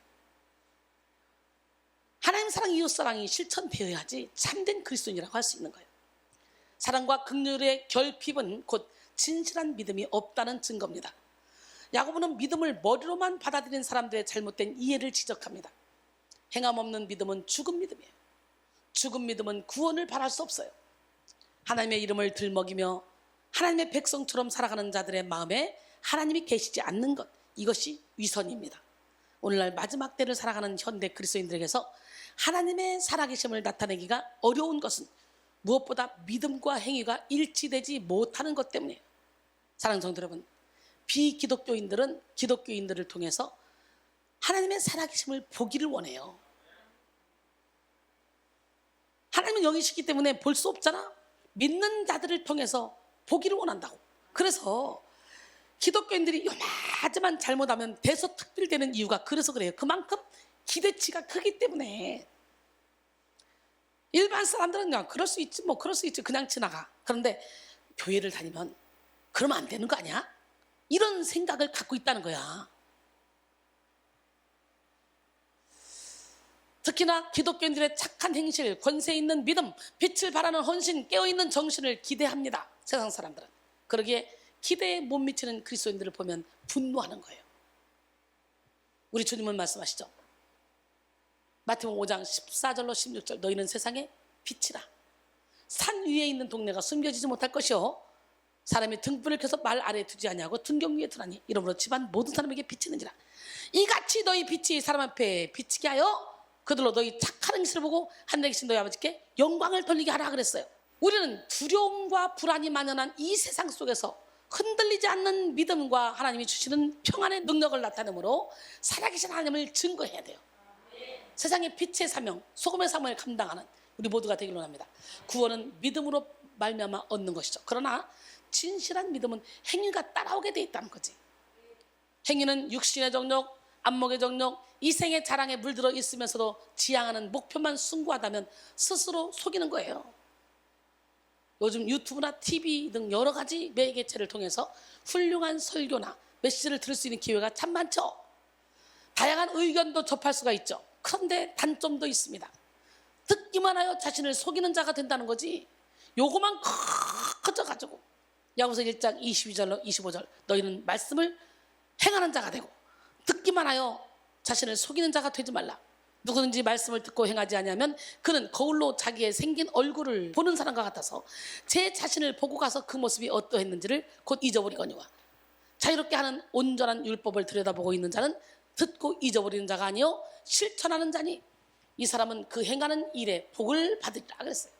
하나님 사랑, 이웃 사랑이 실천되어야지 참된 그리스도인이라고 할 수 있는 거예요. 사랑과 긍휼의 결핍은 곧 진실한 믿음이 없다는 증거입니다. 야고보는 믿음을 머리로만 받아들인 사람들의 잘못된 이해를 지적합니다. 행함 없는 믿음은 죽은 믿음이에요. 죽은 믿음은 구원을 바랄 수 없어요. 하나님의 이름을 들먹이며 하나님의 백성처럼 살아가는 자들의 마음에 하나님이 계시지 않는 것, 이것이 위선입니다. 오늘날 마지막 때를 살아가는 현대 그리스도인들에게서 하나님의 살아계심을 나타내기가 어려운 것은 무엇보다 믿음과 행위가 일치되지 못하는 것 때문이에요. 사랑하는 성도 여러분, 비기독교인들은 기독교인들을 통해서 하나님의 살아계심을 보기를 원해요. 하나님은 영이시기 때문에 볼 수 없잖아. 믿는 자들을 통해서 보기를 원한다고. 그래서 기독교인들이 요마지만 잘못하면 대서특필되는 이유가 그래서 그래요. 그만큼 기대치가 크기 때문에. 일반 사람들은 그냥 그럴 수 있지, 뭐 그럴 수 있지, 그냥 지나가. 그런데 교회를 다니면 그러면 안 되는 거 아니야? 이런 생각을 갖고 있다는 거야. 특히나 기독교인들의 착한 행실, 권세 있는 믿음, 빛을 발하는 헌신, 깨어있는 정신을 기대합니다. 세상 사람들은. 그러기에 기대에 못 미치는 그리스도인들을 보면 분노하는 거예요. 우리 주님은 말씀하시죠. 마태복음 5장 14절로 16절, 너희는 세상의 빛이라. 산 위에 있는 동네가 숨겨지지 못할 것이요 사람이 등불을 켜서 말 아래에 두지 아니하고 등경 위에 두나니 이러므로 집안 모든 사람에게 비치는지라. 이같이 너희 빛이 사람 앞에 비치게 하여 그들로 너희 착한 행실을 보고 하늘에 계신 너희 아버지께 영광을 돌리게 하라 그랬어요. 우리는 두려움과 불안이 만연한 이 세상 속에서 흔들리지 않는 믿음과 하나님이 주시는 평안의 능력을 나타내므로 살아계신 하나님을 증거해야 돼요. 세상의 빛의 사명, 소금의 사명을 감당하는 우리 모두가 되기를 원합니다. 구원은 믿음으로 말미암아 얻는 것이죠. 그러나 진실한 믿음은 행위가 따라오게 돼 있다는 거지. 행위는 육신의 정욕, 안목의 정욕, 이 생의 자랑에 물들어 있으면서도 지향하는 목표만 숭고하다면 스스로 속이는 거예요. 요즘 유튜브나 TV 등 여러 가지 매개체를 통해서 훌륭한 설교나 메시지를 들을 수 있는 기회가 참 많죠. 다양한 의견도 접할 수가 있죠. 그런데 단점도 있습니다. 듣기만 하여 자신을 속이는 자가 된다는 거지. 요거만 커져가지고 야고보서 1장 22절로 25절, 너희는 말씀을 행하는 자가 되고 듣기만 하여 자신을 속이는 자가 되지 말라. 누구든지 말씀을 듣고 행하지 아니하면 그는 거울로 자기의 생긴 얼굴을 보는 사람과 같아서 제 자신을 보고 가서 그 모습이 어떠했는지를 곧 잊어버리거니와. 자유롭게 하는 온전한 율법을 들여다보고 있는 자는 듣고 잊어버리는 자가 아니요 실천하는 자니 이 사람은 그 행하는 일에 복을 받으리라 그랬어요.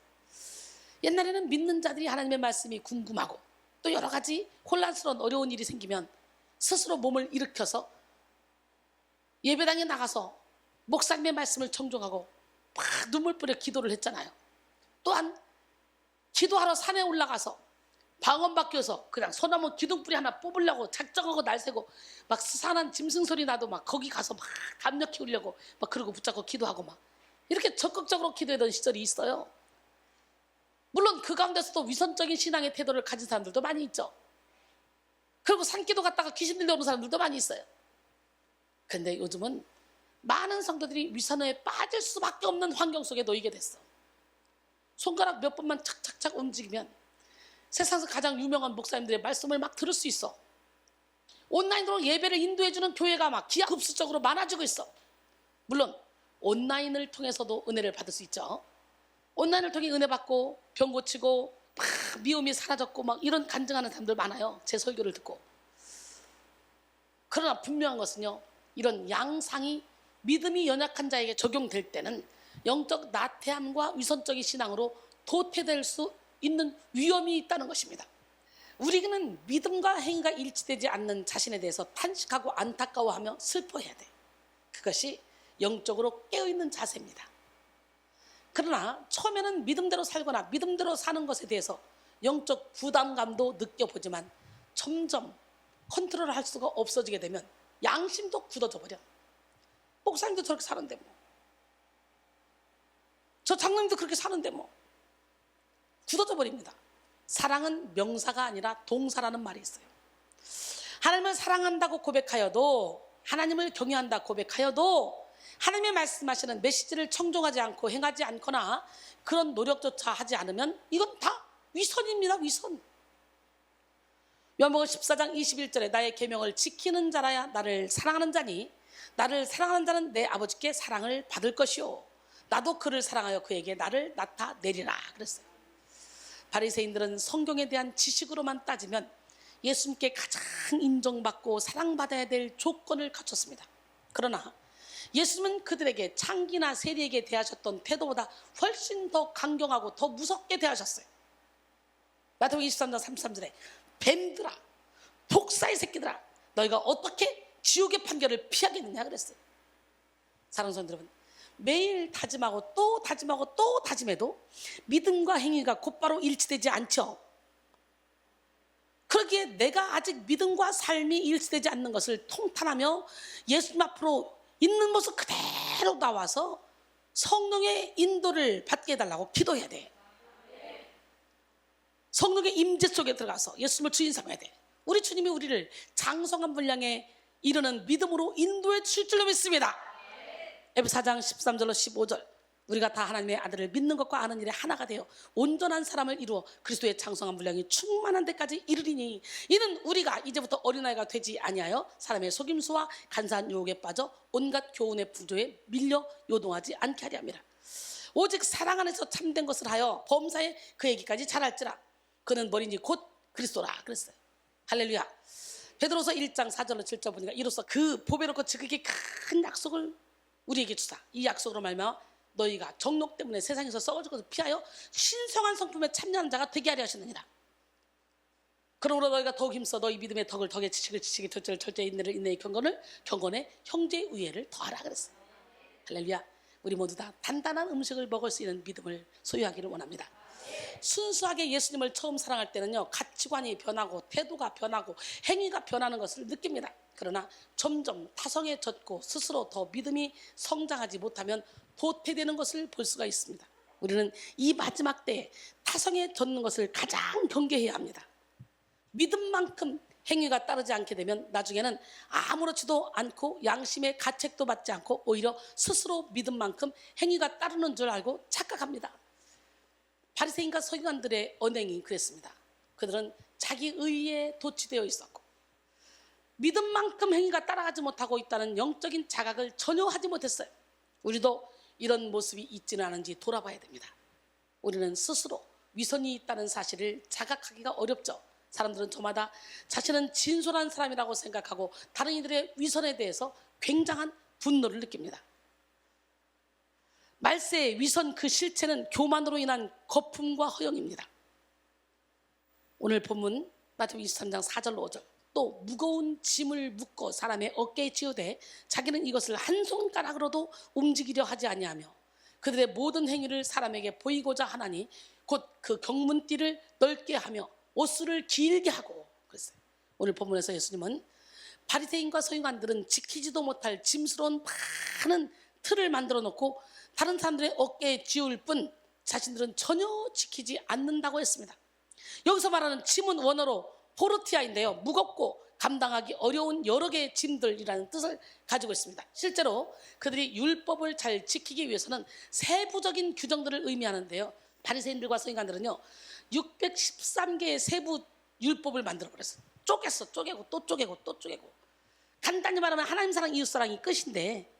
옛날에는 믿는 자들이 하나님의 말씀이 궁금하고 또 여러 가지 혼란스러운 어려운 일이 생기면 스스로 몸을 일으켜서 예배당에 나가서 목사님의 말씀을 청종하고 막 눈물 뿌려 기도를 했잖아요. 또한 기도하러 산에 올라가서 방언받겨서 그냥 소나무 기둥뿌리 하나 뽑으려고 작정하고 날새고 막 스산한 짐승 소리 나도 막 거기 가서 막 담력 키우려고 막 그러고 붙잡고 기도하고 막 이렇게 적극적으로 기도했던 시절이 있어요. 물론 그 가운데서도 위선적인 신앙의 태도를 가진 사람들도 많이 있죠. 그리고 산기도 갔다가 귀신 들려오는 사람들도 많이 있어요. 근데 요즘은 많은 성도들이 위선에 빠질 수밖에 없는 환경 속에 놓이게 됐어. 손가락 몇 번만 착착착 움직이면 세상에서 가장 유명한 목사님들의 말씀을 막 들을 수 있어. 온라인으로 예배를 인도해주는 교회가 막 기하급수적으로 많아지고 있어. 물론 온라인을 통해서도 은혜를 받을 수 있죠. 온라인을 통해 은혜 받고 병 고치고 막 미움이 사라졌고 막 이런 간증하는 사람들 많아요. 제 설교를 듣고. 그러나 분명한 것은요, 이런 양상이 믿음이 연약한 자에게 적용될 때는 영적 나태함과 위선적인 신앙으로 도태될 수 있는 위험이 있다는 것입니다. 우리는 믿음과 행위가 일치되지 않는 자신에 대해서 탄식하고 안타까워하며 슬퍼해야 돼. 그것이 영적으로 깨어있는 자세입니다. 그러나 처음에는 믿음대로 살거나 믿음대로 사는 것에 대해서 영적 부담감도 느껴보지만 점점 컨트롤을 할 수가 없어지게 되면 양심도 굳어져 버려. 목사님도 저렇게 사는데 뭐, 저 장로님도 그렇게 사는데 뭐, 굳어져 버립니다. 사랑은 명사가 아니라 동사라는 말이 있어요. 하나님을 사랑한다고 고백하여도, 하나님을 경외한다 고백하여도 하나님의 말씀하시는 메시지를 청종하지 않고 행하지 않거나 그런 노력조차 하지 않으면 이건 다 위선입니다. 위선. 요한복음 14장 21절에 나의 계명을 지키는 자라야 나를 사랑하는 자니 나를 사랑하는 자는 내 아버지께 사랑을 받을 것이요 나도 그를 사랑하여 그에게 나를 나타내리라 그랬어요. 바리새인들은 성경에 대한 지식으로만 따지면 예수님께 가장 인정받고 사랑받아야 될 조건을 갖췄습니다. 그러나 예수님은 그들에게 창기나 세리에게 대하셨던 태도보다 훨씬 더 강경하고 더 무섭게 대하셨어요. 마태복음 23장 33절에 뱀들아, 독사의 새끼들아, 너희가 어떻게 지옥의 판결을 피하겠느냐 그랬어요. 사랑하는 성도 여러분, 매일 다짐하고 또 다짐하고 또 다짐해도 믿음과 행위가 곧바로 일치되지 않죠. 그러기에 내가 아직 믿음과 삶이 일치되지 않는 것을 통탄하며 예수님 앞으로 있는 모습 그대로 나와서 성령의 인도를 받게 해달라고 기도해야 돼. 성령의 임재 속에 들어가서 예수님을 주인 삼아야 돼. 우리 주님이 우리를 장성한 분량에 이르는 믿음으로 인도해 주실 줄로 믿습니다. 에베소 4장 13절로 15절, 우리가 다 하나님의 아들을 믿는 것과 아는 일에 하나가 되어 온전한 사람을 이루어 그리스도의 장성한 분량이 충만한 데까지 이르리니 이는 우리가 이제부터 어린아이가 되지 아니하여 사람의 속임수와 간사한 유혹에 빠져 온갖 교훈의 풍조에 밀려 요동하지 않게 하려 함이라. 오직 사랑 안에서 참된 것을 하여 범사에 그에게까지 자랄지라. 그는 머리니 곧 그리스도라 그랬어요. 할렐루야. 베드로서 1장 4절로 7절 보니까 이로써 그 보배롭고 지극히 큰 약속을 우리에게 주사 이 약속으로 말미암아 너희가 정욕 때문에 세상에서 썩어질 것을 피하여 신성한 성품에 참여하는 자가 되게 하려 하시느니라. 그러므로 너희가 더욱 힘써 너희 믿음의 덕을 덕에 지치기 절제를 절제 인내를 인내의 경건에 형제의 의회를 더하라 그랬어요. 할렐루야. 우리 모두 다 단단한 음식을 먹을 수 있는 믿음을 소유하기를 원합니다. 순수하게 예수님을 처음 사랑할 때는요, 가치관이 변하고 태도가 변하고 행위가 변하는 것을 느낍니다. 그러나 점점 타성에 젖고 스스로 더 믿음이 성장하지 못하면 도태되는 것을 볼 수가 있습니다. 우리는 이 마지막 때에 타성에 젖는 것을 가장 경계해야 합니다. 믿음만큼 행위가 따르지 않게 되면 나중에는 아무렇지도 않고 양심의 가책도 받지 않고 오히려 스스로 믿음만큼 행위가 따르는 줄 알고 착각합니다. 바리새인과 서기관들의 언행이 그랬습니다. 그들은 자기 의에 도취되어 있었고 믿음만큼 행위가 따라가지 못하고 있다는 영적인 자각을 전혀 하지 못했어요. 우리도 이런 모습이 있지는 않은지 돌아봐야 됩니다. 우리는 스스로 위선이 있다는 사실을 자각하기가 어렵죠. 사람들은 저마다 자신은 진솔한 사람이라고 생각하고 다른 이들의 위선에 대해서 굉장한 분노를 느낍니다. 말세의 위선 그 실체는 교만으로 인한 거품과 허영입니다. 오늘 본문 마태복음 23장 4절로 5절, 또 무거운 짐을 묶어 사람의 어깨에 지우되 자기는 이것을 한 손가락으로도 움직이려 하지 아니하며 그들의 모든 행위를 사람에게 보이고자 하나니 곧 그 경문띠를 넓게 하며 옷수를 길게 하고 그랬어요. 오늘 본문에서 예수님은 바리새인과 서기관들은 지키지도 못할 짐스러운 많은 틀을 만들어 놓고 다른 사람들의 어깨에 지울 뿐 자신들은 전혀 지키지 않는다고 했습니다. 여기서 말하는 짐은 원어로 포르티아인데요. 무겁고 감당하기 어려운 여러 개의 짐들이라는 뜻을 가지고 있습니다. 실제로 그들이 율법을 잘 지키기 위해서는 세부적인 규정들을 의미하는데요. 바리새인들과 서기관들은요 613개의 세부 율법을 만들어버렸어요. 쪼개고 또 쪼개고 또 쪼개고. 간단히 말하면 하나님 사랑 이웃 사랑이 끝인데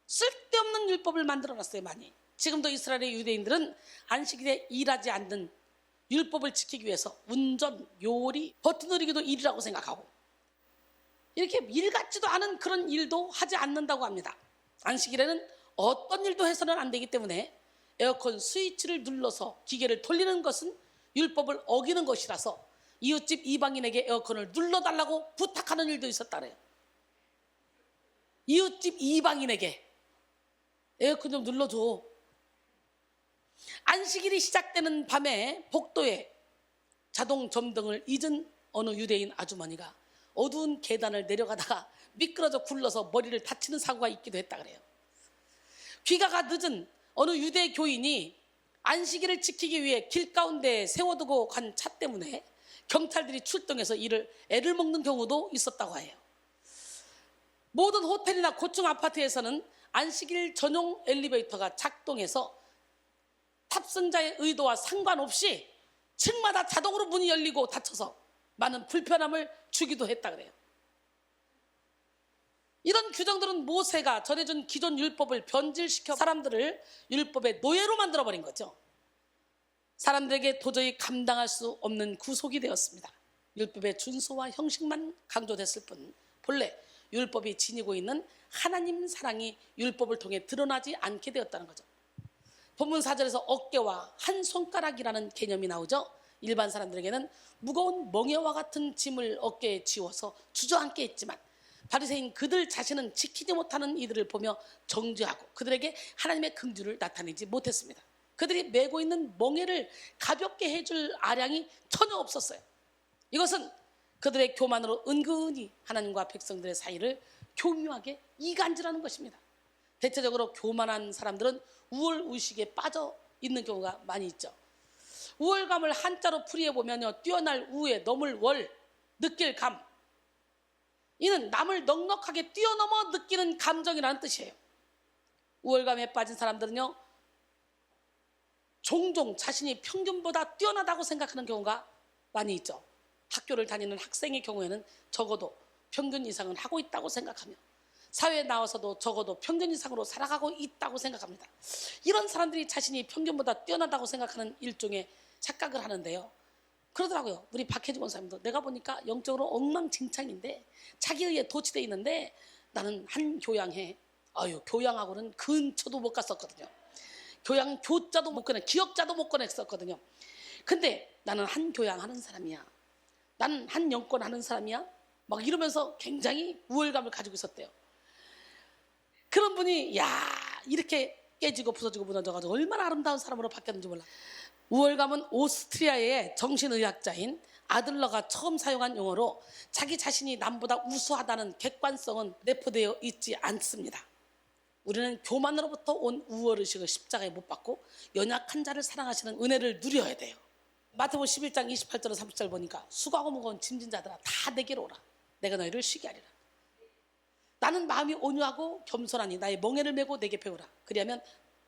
쓸데없는 율법을 만들어놨어요. 많이. 지금도 이스라엘의 유대인들은 안식일에 일하지 않는 율법을 지키기 위해서 운전, 요리, 버튼누리기도 일이라고 생각하고 이렇게 일 같지도 않은 그런 일도 하지 않는다고 합니다. 안식일에는 어떤 일도 해서는 안 되기 때문에 에어컨 스위치를 눌러서 기계를 돌리는 것은 율법을 어기는 것이라서 이웃집 이방인에게 에어컨을 눌러달라고 부탁하는 일도 있었다 그래요. 이웃집 이방인에게 에어컨 좀 눌러줘. 안식일이 시작되는 밤에 복도에 자동 점등을 잊은 어느 유대인 아주머니가 어두운 계단을 내려가다가 미끄러져 굴러서 머리를 다치는 사고가 있기도 했다 그래요. 귀가가 늦은 어느 유대 교인이 안식일을 지키기 위해 길가운데 세워두고 간 차 때문에 경찰들이 출동해서 이를 애를 먹는 경우도 있었다고 해요. 모든 호텔이나 고층 아파트에서는 안식일 전용 엘리베이터가 작동해서 탑승자의 의도와 상관없이 층마다 자동으로 문이 열리고 닫혀서 많은 불편함을 주기도 했다 그래요. 이런 규정들은 모세가 전해준 기존 율법을 변질시켜 사람들을 율법의 노예로 만들어버린 거죠. 사람들에게 도저히 감당할 수 없는 구속이 되었습니다. 율법의 준수와 형식만 강조됐을 뿐 본래 율법이 지니고 있는 하나님 사랑이 율법을 통해 드러나지 않게 되었다는 거죠. 본문 4절에서 어깨와 한 손가락이라는 개념이 나오죠. 일반 사람들에게는 무거운 멍에와 같은 짐을 어깨에 지워서 주저앉게 했지만 바리새인 그들 자신은 지키지 못하는 이들을 보며 정죄하고 그들에게 하나님의 긍휼을 나타내지 못했습니다. 그들이 메고 있는 멍에를 가볍게 해줄 아량이 전혀 없었어요. 이것은 그들의 교만으로 은근히 하나님과 백성들의 사이를 교묘하게 이간질하는 것입니다. 대체적으로 교만한 사람들은 우월의식에 빠져 있는 경우가 많이 있죠. 우월감을 한자로 풀이해보면요 뛰어날 우에 넘을 월, 느낄 감, 이는 남을 넉넉하게 뛰어넘어 느끼는 감정이라는 뜻이에요. 우월감에 빠진 사람들은요 종종 자신이 평균보다 뛰어나다고 생각하는 경우가 많이 있죠. 학교를 다니는 학생의 경우에는 적어도 평균 이상은 하고 있다고 생각하며 사회에 나와서도 적어도 평균 이상으로 살아가고 있다고 생각합니다. 이런 사람들이 자신이 평균보다 뛰어나다고 생각하는 일종의 착각을 하는데요. 그러더라고요. 우리 박혜주 권사님도 내가 보니까 영적으로 엉망진창인데 자기에 의해 도취되어 있는데 나는 한 교양해. 아유 교양하고는 근처도 못 갔었거든요. 교양 교자도 못 꺼내, 기억자도 못 꺼냈었거든요. 근데 나는 한 교양하는 사람이야. 나는 한 영권 하는 사람이야. 막 이러면서 굉장히 우월감을 가지고 있었대요. 그런 분이 야 이렇게 깨지고 부서지고 무너져가지고 얼마나 아름다운 사람으로 바뀌었는지 몰라. 우월감은 오스트리아의 정신의학자인 아들러가 처음 사용한 용어로 자기 자신이 남보다 우수하다는 객관성은 내포되어 있지 않습니다. 우리는 교만으로부터 온 우월의식을 십자가에 못 박고 연약한 자를 사랑하시는 은혜를 누려야 돼요. 마태복음 11장 28절 30절 보니까 수고하고 무거운 짐진 자들아 다 내게로 오라. 내가 너희를 쉬게 하리라. 나는 마음이 온유하고 겸손하니 나의 멍에를 메고 내게 배우라. 그리하면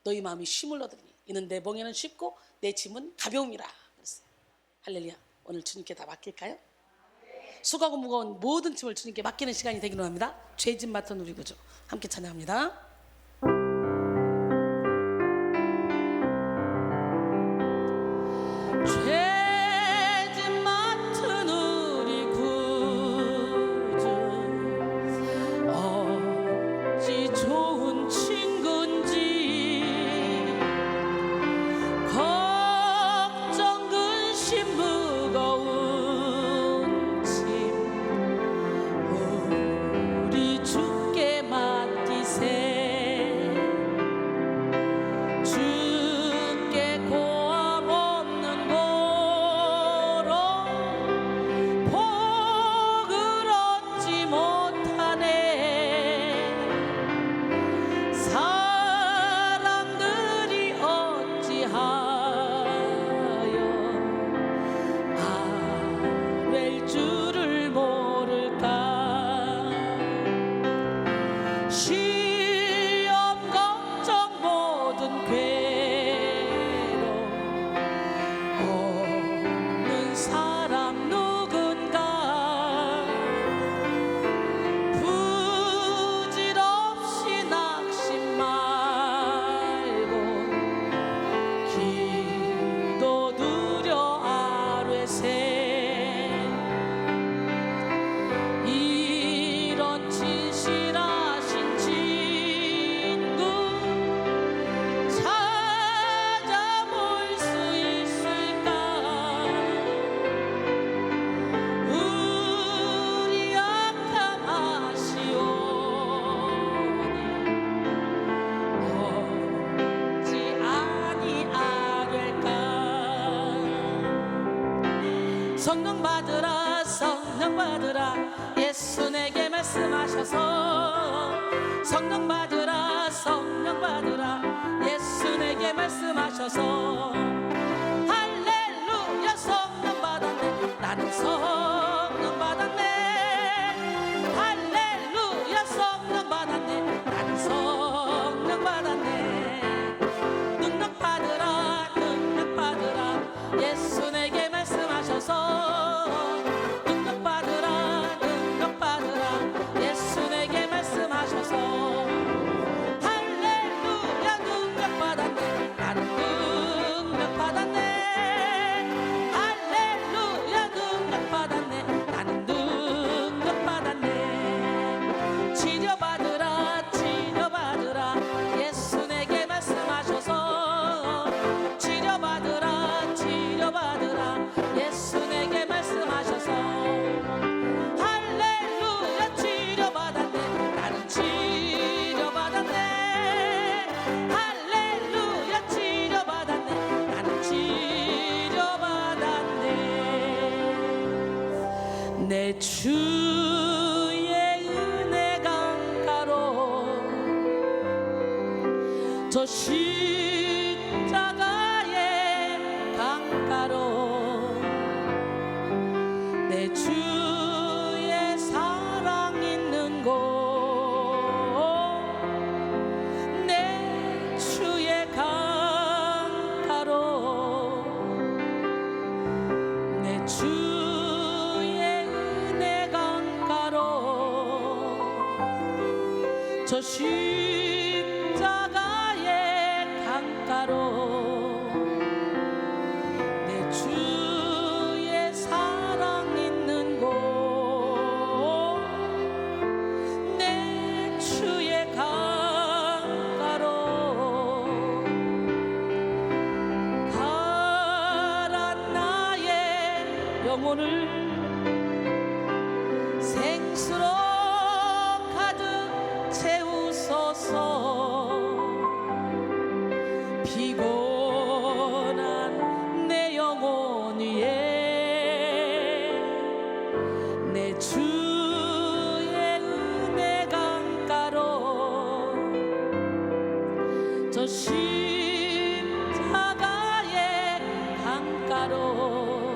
너희 마음이 쉼을 얻으리니 이는 내 멍에는 쉽고 내 짐은 가벼움이라. 그랬어요. 할렐루야. 오늘 주님께 다 맡길까요? 수고하고 무거운 모든 짐을 주님께 맡기는 시간이 되기로 합니다. 죄짐 맡은 우리 구주 함께 찬양합니다. 죄짐 맡은 우리 구주 어찌 좋은 친구인지 걱정 근심 무거운 짐 우리 주께 맡기세. 시험 걱정 모든 괴로움 없는 사람 누군가 부질없이 낙심 말고 기도 드려 아뢰세. 이런 진실하신 친구 찾아볼 수 있을까? 우리 약함 아시오니 없지 아니하겠까. 성령 받으라 성령 받으라 예수 내게 말씀하셔서. 성령 받으라 성령 받으라 예수 내게 말씀하셔서. 할렐루야 성령 받았네 나는 성령 받았네. 할렐루야 성령 받았네 나는 성령 받았네. 능력 받으라 능력 받으라 예수 내게 말씀하셔서. 능력 받으라 능력 받으라 예수 내게 말씀하셔서. 할렐루야 능력 받았네 나는 능력 받았네. 할렐루야 능력 받았네 나는 능력 받았네. 치료받으라 치료받으라 예수 내게 말씀하셔서. 치료받으라 치료받으라 예수 내게 말씀하셔서. 할렐루야 치료받았네 나는 치료받았네. 할렐루야 치료받았네 나는 치료받았네. 내 주의 은혜 강가로 저 십자가의 강가로 내 주의 사랑 있는 곳. 내 주의 강가로 내 주의 은혜 강가로 저 십자가의 강가로 내 주의 사랑 있는 곳. 내 주의 강가로 가란 나의 영혼을 생수로 가득 채우소서. 피곤한 내 영혼 위에 내 주의 은혜 강가로 저 십자가의 강가로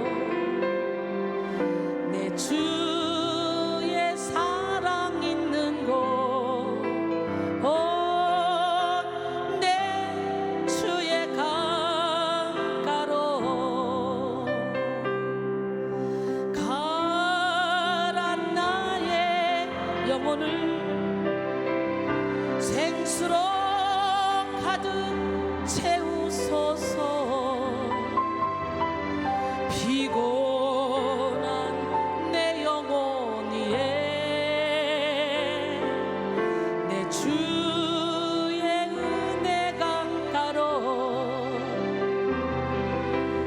내 주의 사랑 있는 곳. 내 주의 강가로 가란 나의 영혼을 생수로 가득 채우소서. 피곤한 내 영혼 위에 내 주의 은혜 강가로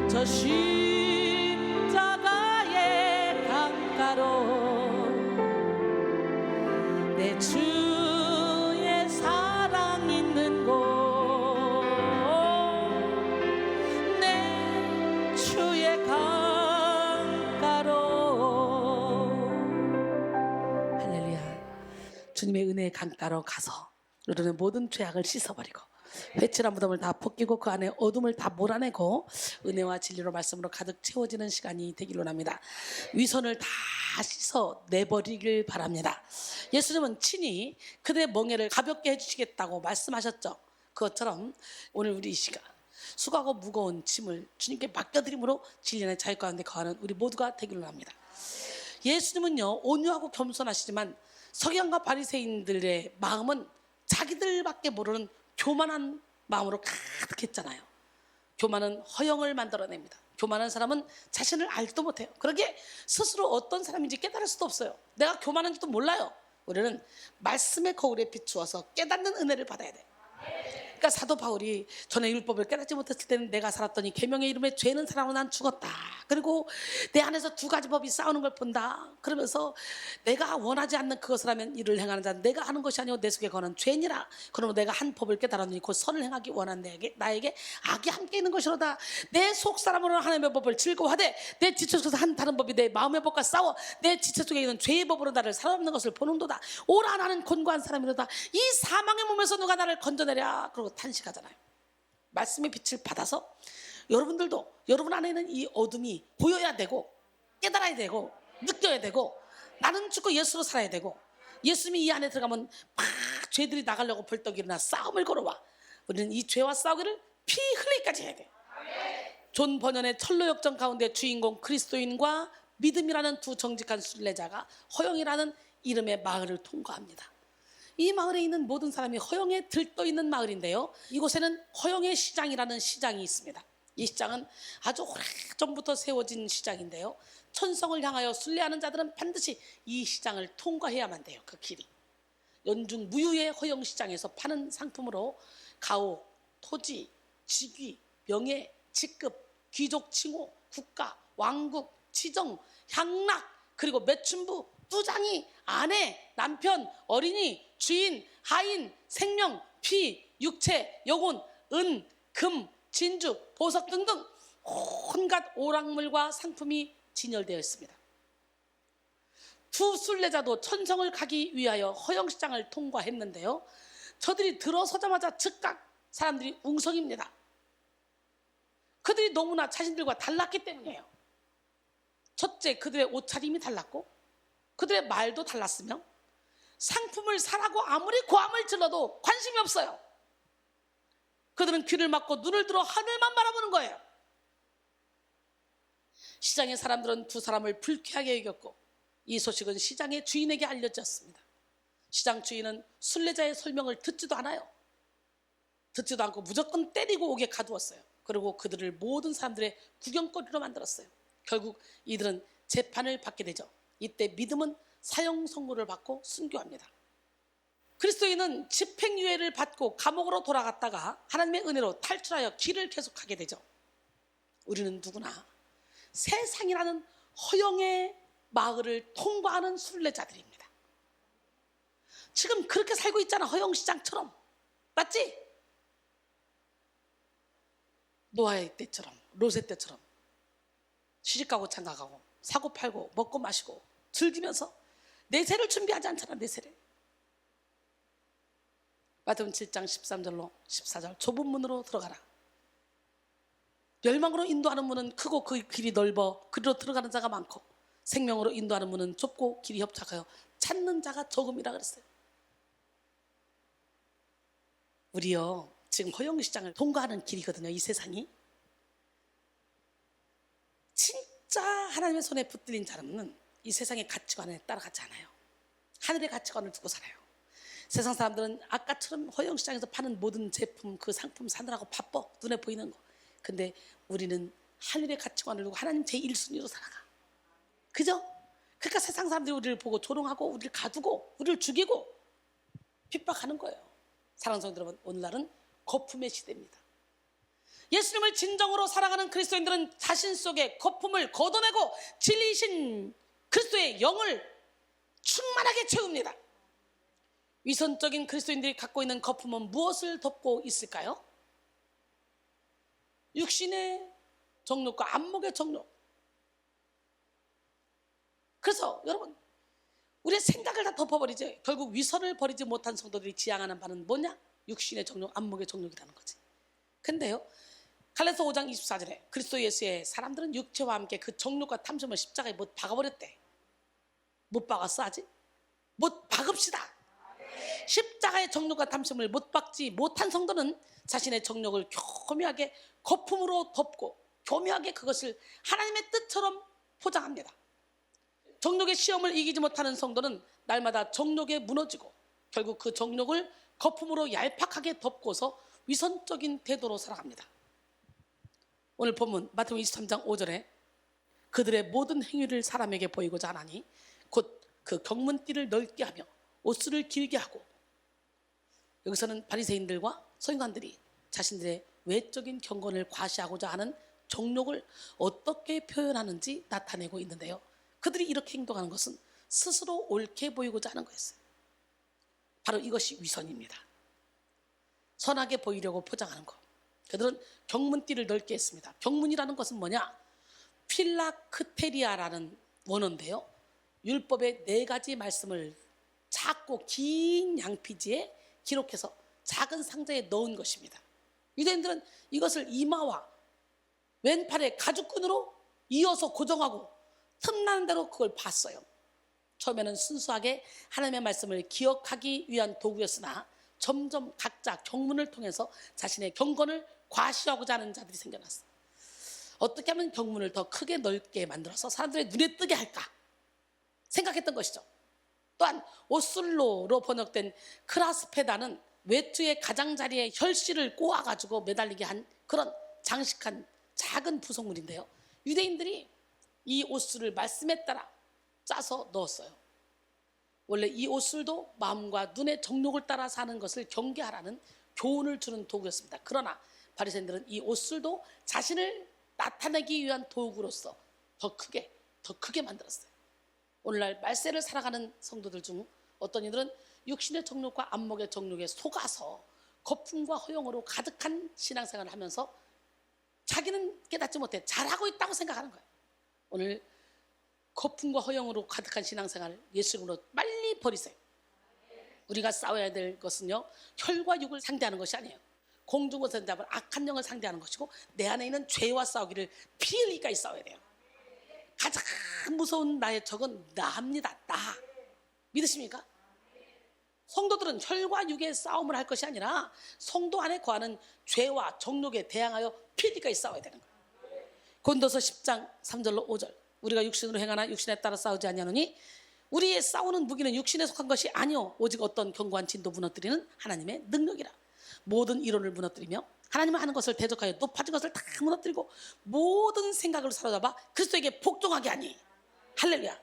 저 십자가의 강가로 내 주의 사랑 있는 곳. 내 주의 강가로. 할렐루야. 주님의 은혜의 강가로 가서 우리는 모든 죄악을 씻어버리고 회칠한 무덤을 다 벗기고 그 안에 어둠을 다 몰아내고 은혜와 진리로 말씀으로 가득 채워지는 시간이 되기로 합니다. 위선을 다 씻어 내버리길 바랍니다. 예수님은 친히 그들의 멍에를 가볍게 해주시겠다고 말씀하셨죠. 그것처럼 오늘 우리 이 시간 수고하고 무거운 짐을 주님께 맡겨드림으로 진리의 자유 가운데 거하는 우리 모두가 되기로 합니다. 예수님은요, 온유하고 겸손하시지만 서기관과 바리새인들의 마음은 자기들밖에 모르는 교만한 마음으로 가득했잖아요. 교만은 허영을 만들어냅니다. 교만한 사람은 자신을 알지도 못해요. 그러기에 스스로 어떤 사람인지 깨달을 수도 없어요. 내가 교만한지도 몰라요. 우리는 말씀의 거울에 비추어서 깨닫는 은혜를 받아야 돼요. 그러니까 사도 바울이 전에 율법을 깨닫지 못했을 때는 내가 살았더니 계명의 이름에 죄는 사람으로 난 죽었다. 그리고 내 안에서 두 가지 법이 싸우는 걸 본다. 그러면서 내가 원하지 않는 그것을 하면 이를 행하는 자는 내가 하는 것이 아니고 내 속에 거는 죄니라. 그러면 내가 한 법을 깨달았느니 곧 선을 행하기 원한 나에게 악이 함께 있는 것이로다. 내 속사람으로 하나님의 법을 즐거워하되 내 지체 속에서 한 다른 법이 내 마음의 법과 싸워 내 지체 속에 있는 죄의 법으로 나를 살아없는 것을 보는도다. 오라 나는 곤고한 사람이로다. 이 사망의 몸에서 누가 나를 건져내랴. 그러고 탄식하잖아요. 말씀의 빛을 받아서 여러분들도 여러분 안에 있는 이 어둠이 보여야 되고 깨달아야 되고 느껴야 되고 나는 죽고 예수로 살아야 되고 예수님이 이 안에 들어가면 막 죄들이 나가려고 벌떡 일어나 싸움을 걸어와. 우리는 이 죄와 싸우기를 피 흘리기까지 해야 돼요. 존 버년의 철로 역정 가운데 주인공 그리스도인과 믿음이라는 두 정직한 순례자가 허영이라는 이름의 마을을 통과합니다. 이 마을에 있는 모든 사람이 허영에 들떠있는 마을인데요, 이곳에는 허영의 시장이라는 시장이 있습니다. 이 시장은 아주 오래전부터 세워진 시장인데요, 천성을 향하여 순례하는 자들은 반드시 이 시장을 통과해야만 돼요. 그 길이 연중 무휴의 허영 시장에서 파는 상품으로 가옥, 토지, 직위, 명예, 직급, 귀족 칭호, 국가, 왕국, 지정, 향락, 그리고 매춘부, 부장이, 아내, 남편, 어린이, 주인, 하인, 생명, 피, 육체, 영혼, 은, 금, 진주, 보석 등등 온갖 오락물과 상품이 진열되어 있습니다. 두 순례자도 천성을 가기 위하여 허영시장을 통과했는데요, 저들이 들어서자마자 즉각 사람들이 웅성입니다. 그들이 너무나 자신들과 달랐기 때문이에요. 첫째, 그들의 옷차림이 달랐고 그들의 말도 달랐으며 상품을 사라고 아무리 고함을 질러도 관심이 없어요. 그들은 귀를 막고 눈을 들어 하늘만 바라보는 거예요. 시장의 사람들은 두 사람을 불쾌하게 여겼고 이 소식은 시장의 주인에게 알려졌습니다. 시장 주인은 순례자의 설명을 듣지도 않아요. 듣지도 않고 무조건 때리고 옥에 가두었어요. 그리고 그들을 모든 사람들의 구경거리로 만들었어요. 결국 이들은 재판을 받게 되죠. 이때 믿음은 사형 선고를 받고 순교합니다. 그리스도인은 집행유예를 받고 감옥으로 돌아갔다가 하나님의 은혜로 탈출하여 길을 계속하게 되죠. 우리는 누구나 세상이라는 허영의 마을을 통과하는 순례자들입니다. 지금 그렇게 살고 있잖아. 허영시장처럼. 맞지? 노아의 때처럼, 롯의 때처럼 시집가고 장가가고 사고 팔고 먹고 마시고 즐기면서 내세를 준비하지 않잖아. 내세를. 마태복음 7장 13절로 14절 좁은 문으로 들어가라. 멸망으로 인도하는 문은 크고 그 길이 넓어 그리로 들어가는 자가 많고 생명으로 인도하는 문은 좁고 길이 협착하여 찾는 자가 적음이라 그랬어요. 우리요 지금 허영시장을 통과하는 길이거든요. 이 세상이. 진짜 하나님의 손에 붙들린 사람은 이 세상의 가치관에 따라가지 않아요. 하늘의 가치관을 두고 살아요. 세상 사람들은 아까처럼 허영시장에서 파는 모든 제품, 그 상품 사느라고 바빠. 눈에 보이는 거. 근데 우리는 하늘의 가치관을 두고 하나님 제1순위로 살아가. 그죠? 그러니까 세상 사람들이 우리를 보고 조롱하고 우리를 가두고 우리를 죽이고 핍박하는 거예요. 사랑하는 성도 여러분, 오늘날은 거품의 시대입니다. 예수님을 진정으로 사랑하는 그리스도인들은 자신 속에 거품을 걷어내고 진리이신 그리스도의 영을 충만하게 채웁니다. 위선적인 그리스도인들이 갖고 있는 거품은 무엇을 덮고 있을까요? 육신의 정욕과 안목의 정욕. 그래서 여러분, 우리의 생각을 다 덮어버리죠. 결국 위선을 버리지 못한 성도들이 지향하는 바는 뭐냐? 육신의 정욕, 안목의 정욕이라는 거지. 근데요, 갈라디아서 5장 24절에 그리스도 예수의 사람들은 육체와 함께 그 정욕과 탐심을 십자가에 못 박아버렸대. 못 박았어 아직? 못 박읍시다. 십자가의 정욕과 탐심을 못 박지 못한 성도는 자신의 정욕을 교묘하게 거품으로 덮고 교묘하게 그것을 하나님의 뜻처럼 포장합니다. 정욕의 시험을 이기지 못하는 성도는 날마다 정욕에 무너지고 결국 그 정욕을 거품으로 얄팍하게 덮고서 위선적인 태도로 살아갑니다. 오늘 본문 마태복음 23장 5절에 그들의 모든 행위를 사람에게 보이고자 하나니 곧 그 경문띠를 넓게 하며 옷수를 길게 하고, 여기서는 바리새인들과 서기관들이 자신들의 외적인 경건을 과시하고자 하는 정욕을 어떻게 표현하는지 나타내고 있는데요, 그들이 이렇게 행동하는 것은 스스로 옳게 보이고자 하는 거였어요. 바로 이것이 위선입니다. 선하게 보이려고 포장하는 것. 그들은 경문띠를 넓게 했습니다. 경문이라는 것은 뭐냐? 필라크테리아라는 원어인데요, 율법의 4가지 말씀을 작고 긴 양피지에 기록해서 작은 상자에 넣은 것입니다. 유대인들은 이것을 이마와 왼팔에 가죽끈으로 이어서 고정하고 틈나는 대로 그걸 봤어요. 처음에는 순수하게 하나님의 말씀을 기억하기 위한 도구였으나 점점 각자 경문을 통해서 자신의 경건을 과시하고자 하는 자들이 생겨났어요. 어떻게 하면 경문을 더 크게 넓게 만들어서 사람들의 눈에 뜨게 할까 생각했던 것이죠. 또한 오슬로로 번역된 크라스페다는 외투의 가장자리에 혈씨를 꼬아가지고 매달리게 한 그런 장식한 작은 부속물인데요, 유대인들이 이 옷술을 말씀에 따라 짜서 넣었어요. 원래 이 옷술도 마음과 눈의 정욕을 따라 사는 것을 경계하라는 교훈을 주는 도구였습니다. 그러나 바리새인들은 이 옷술도 자신을 나타내기 위한 도구로서 더 크게 만들었어요. 오늘날 말세를 살아가는 성도들 중 어떤 이들은 육신의 정욕과 안목의 정욕에 속아서 거품과 허영으로 가득한 신앙생활을 하면서 자기는 깨닫지 못해 잘하고 있다고 생각하는 거예요. 오늘 거품과 허영으로 가득한 신앙생활을 예수님으로 빨리 버리세요. 우리가 싸워야 될 것은요, 혈과 육을 상대하는 것이 아니에요. 공중에서 잡은 악한 영을 상대하는 것이고, 내 안에 있는 죄와 싸우기를 피 흘리기까지 싸워야 돼요. 가장 무서운 나의 적은 나입니다. 나. 믿으십니까? 성도들은 혈과 육의 싸움을 할 것이 아니라 성도 안에 거하는 죄와 정욕에 대항하여 피 흘리기까지 싸워야 되는 거예요. 고린도서 10장 3절로 5절, 우리가 육신으로 행하나 육신에 따라 싸우지 아니하노니 우리의 싸우는 무기는 육신에 속한 것이 아니오 오직 어떤 견고한 진도 무너뜨리는 하나님의 능력이라. 모든 이론을 무너뜨리며 하나님을 하는 것을 대적하여 높아진 것을 다 무너뜨리고 모든 생각을 사로잡아 그리스도에게 복종하게 하니. 할렐루야.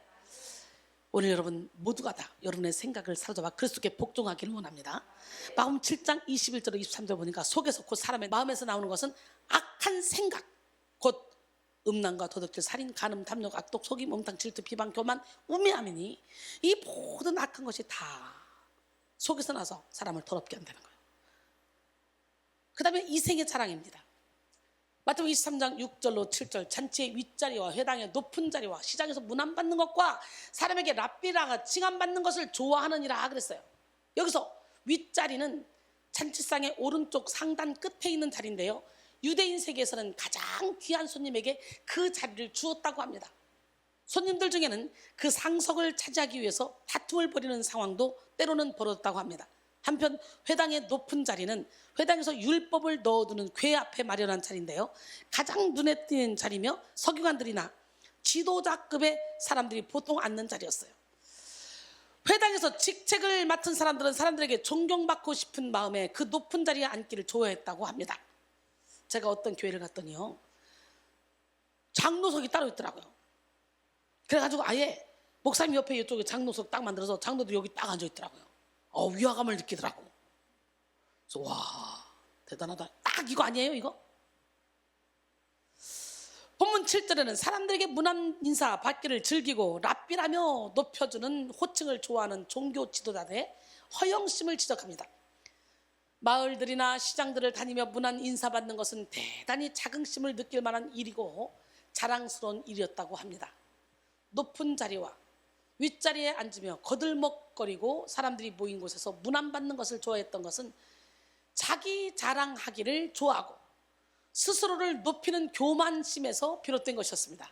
오늘 여러분 모두가 다 여러분의 생각을 사로잡아 그리스도께 복종하기를 원합니다. 마음 7장 21절로 23절 보니까 속에서 곧 사람의 마음에서 나오는 것은 악한 생각, 곧 음란과 도둑질, 살인, 간음, 탐욕, 악독, 속임, 몽탕, 질투, 비방, 교만, 우매함이니 이 모든 악한 것이 다 속에서 나서 사람을 더럽게 한다는 거예요. 그 다음에 이생의 자랑입니다. 마태복음 23장 6절로 7절, 잔치의 윗자리와 회당의 높은 자리와 시장에서 문안받는 것과 사람에게 랍비라가 칭함받는 것을 좋아하느니라 그랬어요. 여기서 윗자리는 잔치상의 오른쪽 상단 끝에 있는 자리인데요, 유대인 세계에서는 가장 귀한 손님에게 그 자리를 주었다고 합니다. 손님들 중에는 그 상석을 차지하기 위해서 다툼을 벌이는 상황도 때로는 벌어졌다고 합니다. 한편 회당의 높은 자리는 회당에서 율법을 넣어두는 궤 앞에 마련한 자리인데요, 가장 눈에 띄는 자리며 서기관들이나 지도자급의 사람들이 보통 앉는 자리였어요. 회당에서 직책을 맡은 사람들은 사람들에게 존경받고 싶은 마음에 그 높은 자리에 앉기를 좋아했다고 합니다. 제가 어떤 교회를 갔더니요, 장로석이 따로 있더라고요. 그래가지고 아예 목사님 옆에 이쪽에 장로석 딱 만들어서 장로들이 여기 딱 앉아있더라고요. 위화감을 느끼더라고. 그래서 와, 대단하다. 딱 이거 아니에요 이거? 본문 7절에는 사람들에게 문안 인사 받기를 즐기고 랍비라며 높여주는 호칭을 좋아하는 종교 지도자들의 허영심을 지적합니다. 마을들이나 시장들을 다니며 문안 인사받는 것은 대단히 자긍심을 느낄 만한 일이고 자랑스러운 일이었다고 합니다. 높은 자리와 윗자리에 앉으며 거들먹거리고 사람들이 모인 곳에서 문안받는 것을 좋아했던 것은 자기 자랑하기를 좋아하고 스스로를 높이는 교만심에서 비롯된 것이었습니다.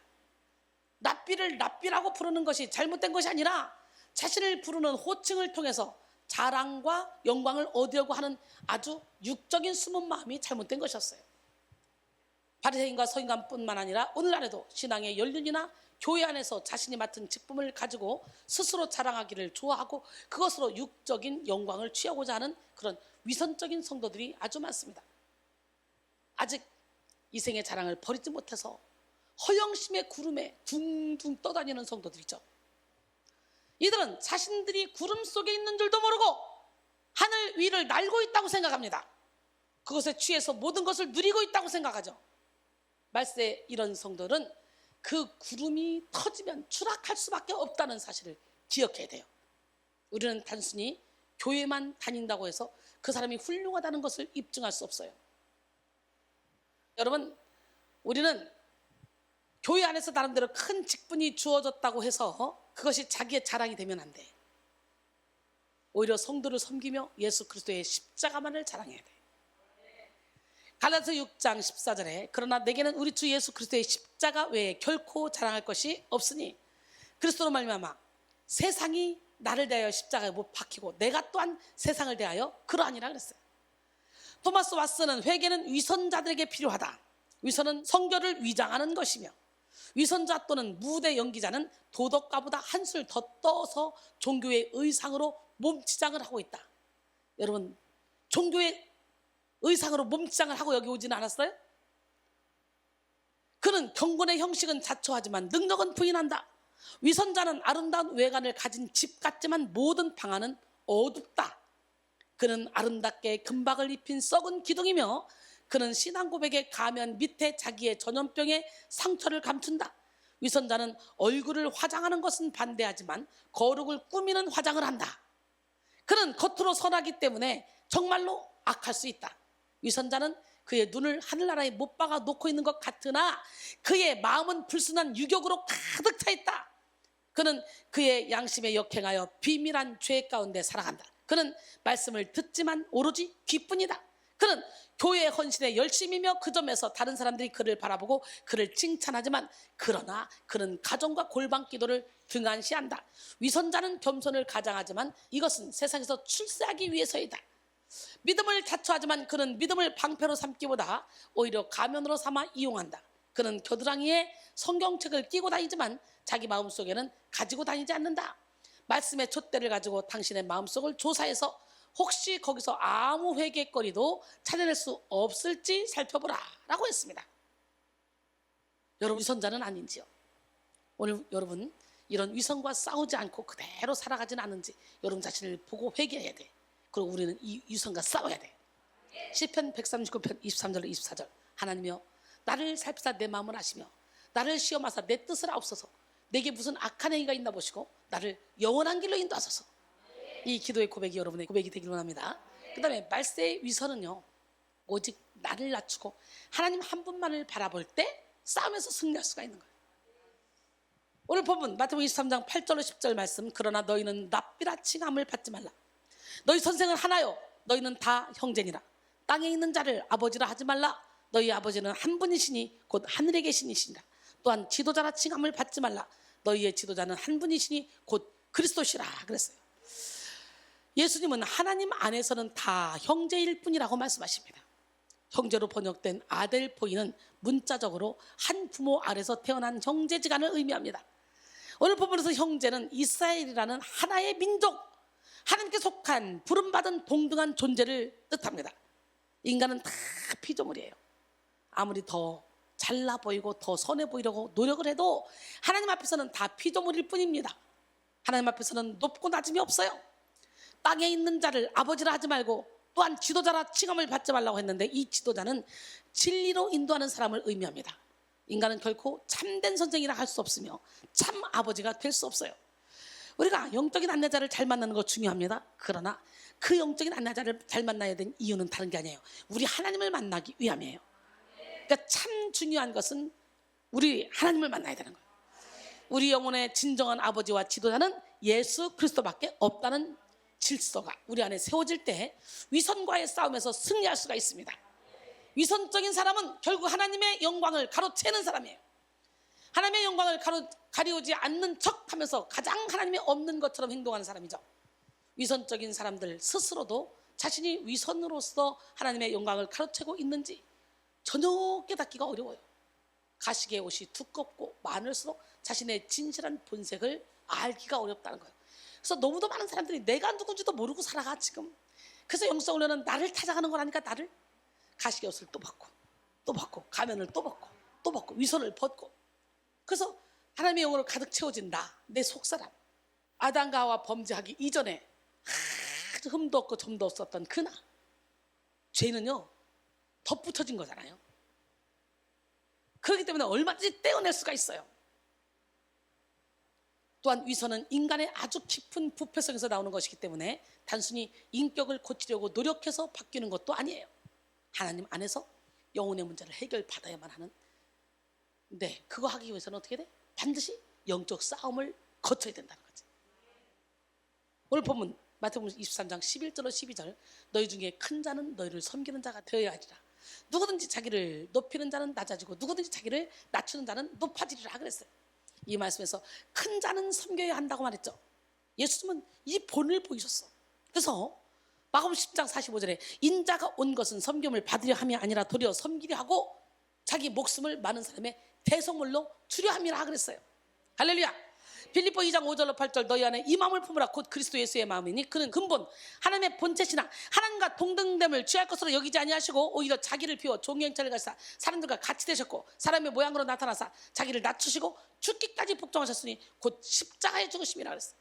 랍비를 랍비라고 부르는 것이 잘못된 것이 아니라 자신을 부르는 호칭을 통해서 자랑과 영광을 얻으려고 하는 아주 육적인 숨은 마음이 잘못된 것이었어요. 바리새인과 서기관뿐만 아니라 오늘날에도 신앙의 연륜이나 교회 안에서 자신이 맡은 직분을 가지고 스스로 자랑하기를 좋아하고 그것으로 육적인 영광을 취하고자 하는 그런 위선적인 성도들이 아주 많습니다. 아직 이 생의 자랑을 버리지 못해서 허영심의 구름에 둥둥 떠다니는 성도들이죠. 이들은 자신들이 구름 속에 있는 줄도 모르고 하늘 위를 날고 있다고 생각합니다. 그것에 취해서 모든 것을 누리고 있다고 생각하죠. 말세 이런 성도는 그 구름이 터지면 추락할 수밖에 없다는 사실을 기억해야 돼요. 우리는 단순히 교회만 다닌다고 해서 그 사람이 훌륭하다는 것을 입증할 수 없어요. 여러분, 우리는 교회 안에서 나름대로 큰 직분이 주어졌다고 해서 그것이 자기의 자랑이 되면 안 돼. 오히려 성도를 섬기며 예수 그리스도의 십자가만을 자랑해야 돼. 갈라디아서 6장 14절에 그러나 내게는 우리 주 예수 그리스도의 십자가 외에 결코 자랑할 것이 없으니 그리스도로 말미암아 세상이 나를 대하여 십자가에 못 박히고 내가 또한 세상을 대하여 그러하니라 그랬어요. 토마스 왓슨은 회개는 위선자들에게 필요하다. 위선은 성결을 위장하는 것이며 위선자 또는 무대 연기자는 도덕가보다 한술 더 떠서 종교의 의상으로 몸치장을 하고 있다. 여러분, 종교의 의상으로 몸치장을 하고 여기 오지는 않았어요? 그는 경건의 형식은 자초하지만 능력은 부인한다. 위선자는 아름다운 외관을 가진 집 같지만 모든 방안은 어둡다. 그는 아름답게 금박을 입힌 썩은 기둥이며 그는 신앙 고백의 가면 밑에 자기의 전염병의 상처를 감춘다. 위선자는 얼굴을 화장하는 것은 반대하지만 거룩을 꾸미는 화장을 한다. 그는 겉으로 선하기 때문에 정말로 악할 수 있다. 위선자는 그의 눈을 하늘나라에 못 박아 놓고 있는 것 같으나 그의 마음은 불순한 유격으로 가득 차 있다. 그는 그의 양심에 역행하여 비밀한 죄 가운데 살아간다. 그는 말씀을 듣지만 오로지 귀뿐이다. 그는 교회의 헌신에 열심이며 그 점에서 다른 사람들이 그를 바라보고 그를 칭찬하지만 그러나 그는 가정과 골방 기도를 등한시한다. 위선자는 겸손을 가장하지만 이것은 세상에서 출세하기 위해서이다. 믿음을 자처하지만 그는 믿음을 방패로 삼기보다 오히려 가면으로 삼아 이용한다. 그는 겨드랑이에 성경책을 끼고 다니지만 자기 마음속에는 가지고 다니지 않는다. 말씀의 촛대를 가지고 당신의 마음속을 조사해서 혹시 거기서 아무 회개거리도 찾아낼 수 없을지 살펴보라 라고 했습니다. 여러분, 위선자는 아닌지요? 오늘 여러분 이런 위선과 싸우지 않고 그대로 살아가지는 않은지 여러분 자신을 보고 회개해야 돼. 그리고 우리는 이 위선과 싸워야 돼. 시편 139편 23절 24절 하나님이여 나를 살피사 내 마음을 아시며 나를 시험하사 내 뜻을 아옵소서. 내게 무슨 악한 행위가 있나 보시고 나를 영원한 길로 인도하소서. 이 기도의 고백이 여러분의 고백이 되길 원합니다. 그 다음에 말세의 위선은요 오직 나를 낮추고 하나님 한 분만을 바라볼 때 싸움에서 승리할 수가 있는 거예요. 오늘 본문 마태복음 23장 8절로 10절 말씀 그러나 너희는 랍비라 칭함을 받지 말라. 너희 선생은 하나요 너희는 다 형제니라. 땅에 있는 자를 아버지라 하지 말라. 너희 아버지는 한 분이시니 곧 하늘에 계시니시니라. 또한 지도자라 칭함을 받지 말라. 너희의 지도자는 한 분이시니 곧 그리스도시라 그랬어요. 예수님은 하나님 안에서는 다 형제일 뿐이라고 말씀하십니다. 형제로 번역된 아델포이는 문자적으로 한 부모 아래서 태어난 형제지간을 의미합니다. 오늘 본문에서 형제는 이스라엘이라는 하나의 민족, 하나님께 속한 부름받은 동등한 존재를 뜻합니다. 인간은 다 피조물이에요. 아무리 더 잘나 보이고 더 선해 보이려고 노력을 해도 하나님 앞에서는 다 피조물일 뿐입니다. 하나님 앞에서는 높고 낮음이 없어요. 땅에 있는 자를 아버지라 하지 말고 또한 지도자라 칭함을 받지 말라고 했는데 이 지도자는 진리로 인도하는 사람을 의미합니다. 인간은 결코 참된 선생이라 할 수 없으며 참 아버지가 될 수 없어요. 우리가 영적인 안내자를 잘 만나는 거 중요합니다. 그러나 그 영적인 안내자를 잘 만나야 되는 이유는 다른 게 아니에요. 우리 하나님을 만나기 위함이에요. 그러니까 참 중요한 것은 우리 하나님을 만나야 되는 거예요. 우리 영혼의 진정한 아버지와 지도자는 예수 그리스도밖에 없다는 질서가 우리 안에 세워질 때 위선과의 싸움에서 승리할 수가 있습니다. 위선적인 사람은 결국 하나님의 영광을 가로채는 사람이에요. 하나님의 영광을 가리우지 않는 척하면서 가장 하나님이 없는 것처럼 행동하는 사람이죠. 위선적인 사람들 스스로도 자신이 위선으로서 하나님의 영광을 가로채고 있는지 전혀 깨닫기가 어려워요. 가시의 옷이 두껍고 많을수록 자신의 진실한 본색을 알기가 어렵다는 거예요. 그래서 너무도 많은 사람들이 내가 누군지도 모르고 살아가 지금. 그래서 영성 훈련은 나를 찾아가는 거라니까. 나를 가시의 옷을 또 벗고 가면을 또 벗고 위선을 벗고. 그래서 하나님의 영으로 가득 채워진다. 내 속사람 아담과 하와 범죄하기 이전에 아주 흠도 없고 점도 없었던 그나 죄는요 덧붙여진 거잖아요. 그렇기 때문에 얼마든지 떼어낼 수가 있어요. 또한 위선은 인간의 아주 깊은 부패성에서 나오는 것이기 때문에 단순히 인격을 고치려고 노력해서 바뀌는 것도 아니에요. 하나님 안에서 영혼의 문제를 해결받아야만 하는. 네, 그거 하기 위해서는 어떻게 돼? 반드시 영적 싸움을 거쳐야 된다는 거지. 오늘 본문 마태복음 23장 11절로 12절 너희 중에 큰 자는 너희를 섬기는 자가 되어야 하리라. 누구든지 자기를 높이는 자는 낮아지고 누구든지 자기를 낮추는 자는 높아지리라 그랬어요. 이 말씀에서 큰 자는 섬겨야 한다고 말했죠. 예수님은 이 본을 보이셨어. 그래서 마가복음 10장 45절에 인자가 온 것은 섬김을 받으려 함이 아니라 도리어 섬기려 하고 자기 목숨을 많은 사람의 대성물로 주려 함이라 그랬어요. 할렐루야. 빌립보 2장 5절로 8절 너희 안에 이 마음을 품으라. 곧 그리스도 예수의 마음이니 그는 근본 하나님의 본체 신앙 하나님과 동등됨을 취할 것으로 여기지 아니하시고 오히려 자기를 비워 종의 형체를 가지사 사람들과 같이 되셨고 사람의 모양으로 나타나사 자기를 낮추시고 죽기까지 복종하셨으니 곧 십자가에 죽으심이라 그랬어요.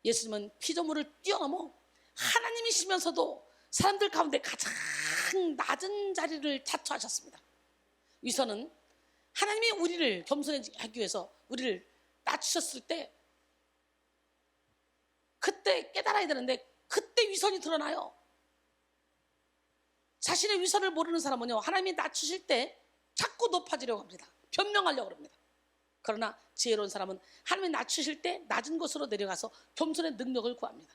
예수님은 피조물을 뛰어넘어 하나님이시면서도 사람들 가운데 가장 낮은 자리를 자처하셨습니다. 위선은 하나님이 우리를 겸손하게 하기 위해서 우리를 낮추셨을 때 그때 깨달아야 되는데 그때 위선이 드러나요. 자신의 위선을 모르는 사람은요 하나님이 낮추실 때 자꾸 높아지려고 합니다. 변명하려고 합니다. 그러나 지혜로운 사람은 하나님이 낮추실 때 낮은 곳으로 내려가서 겸손의 능력을 구합니다.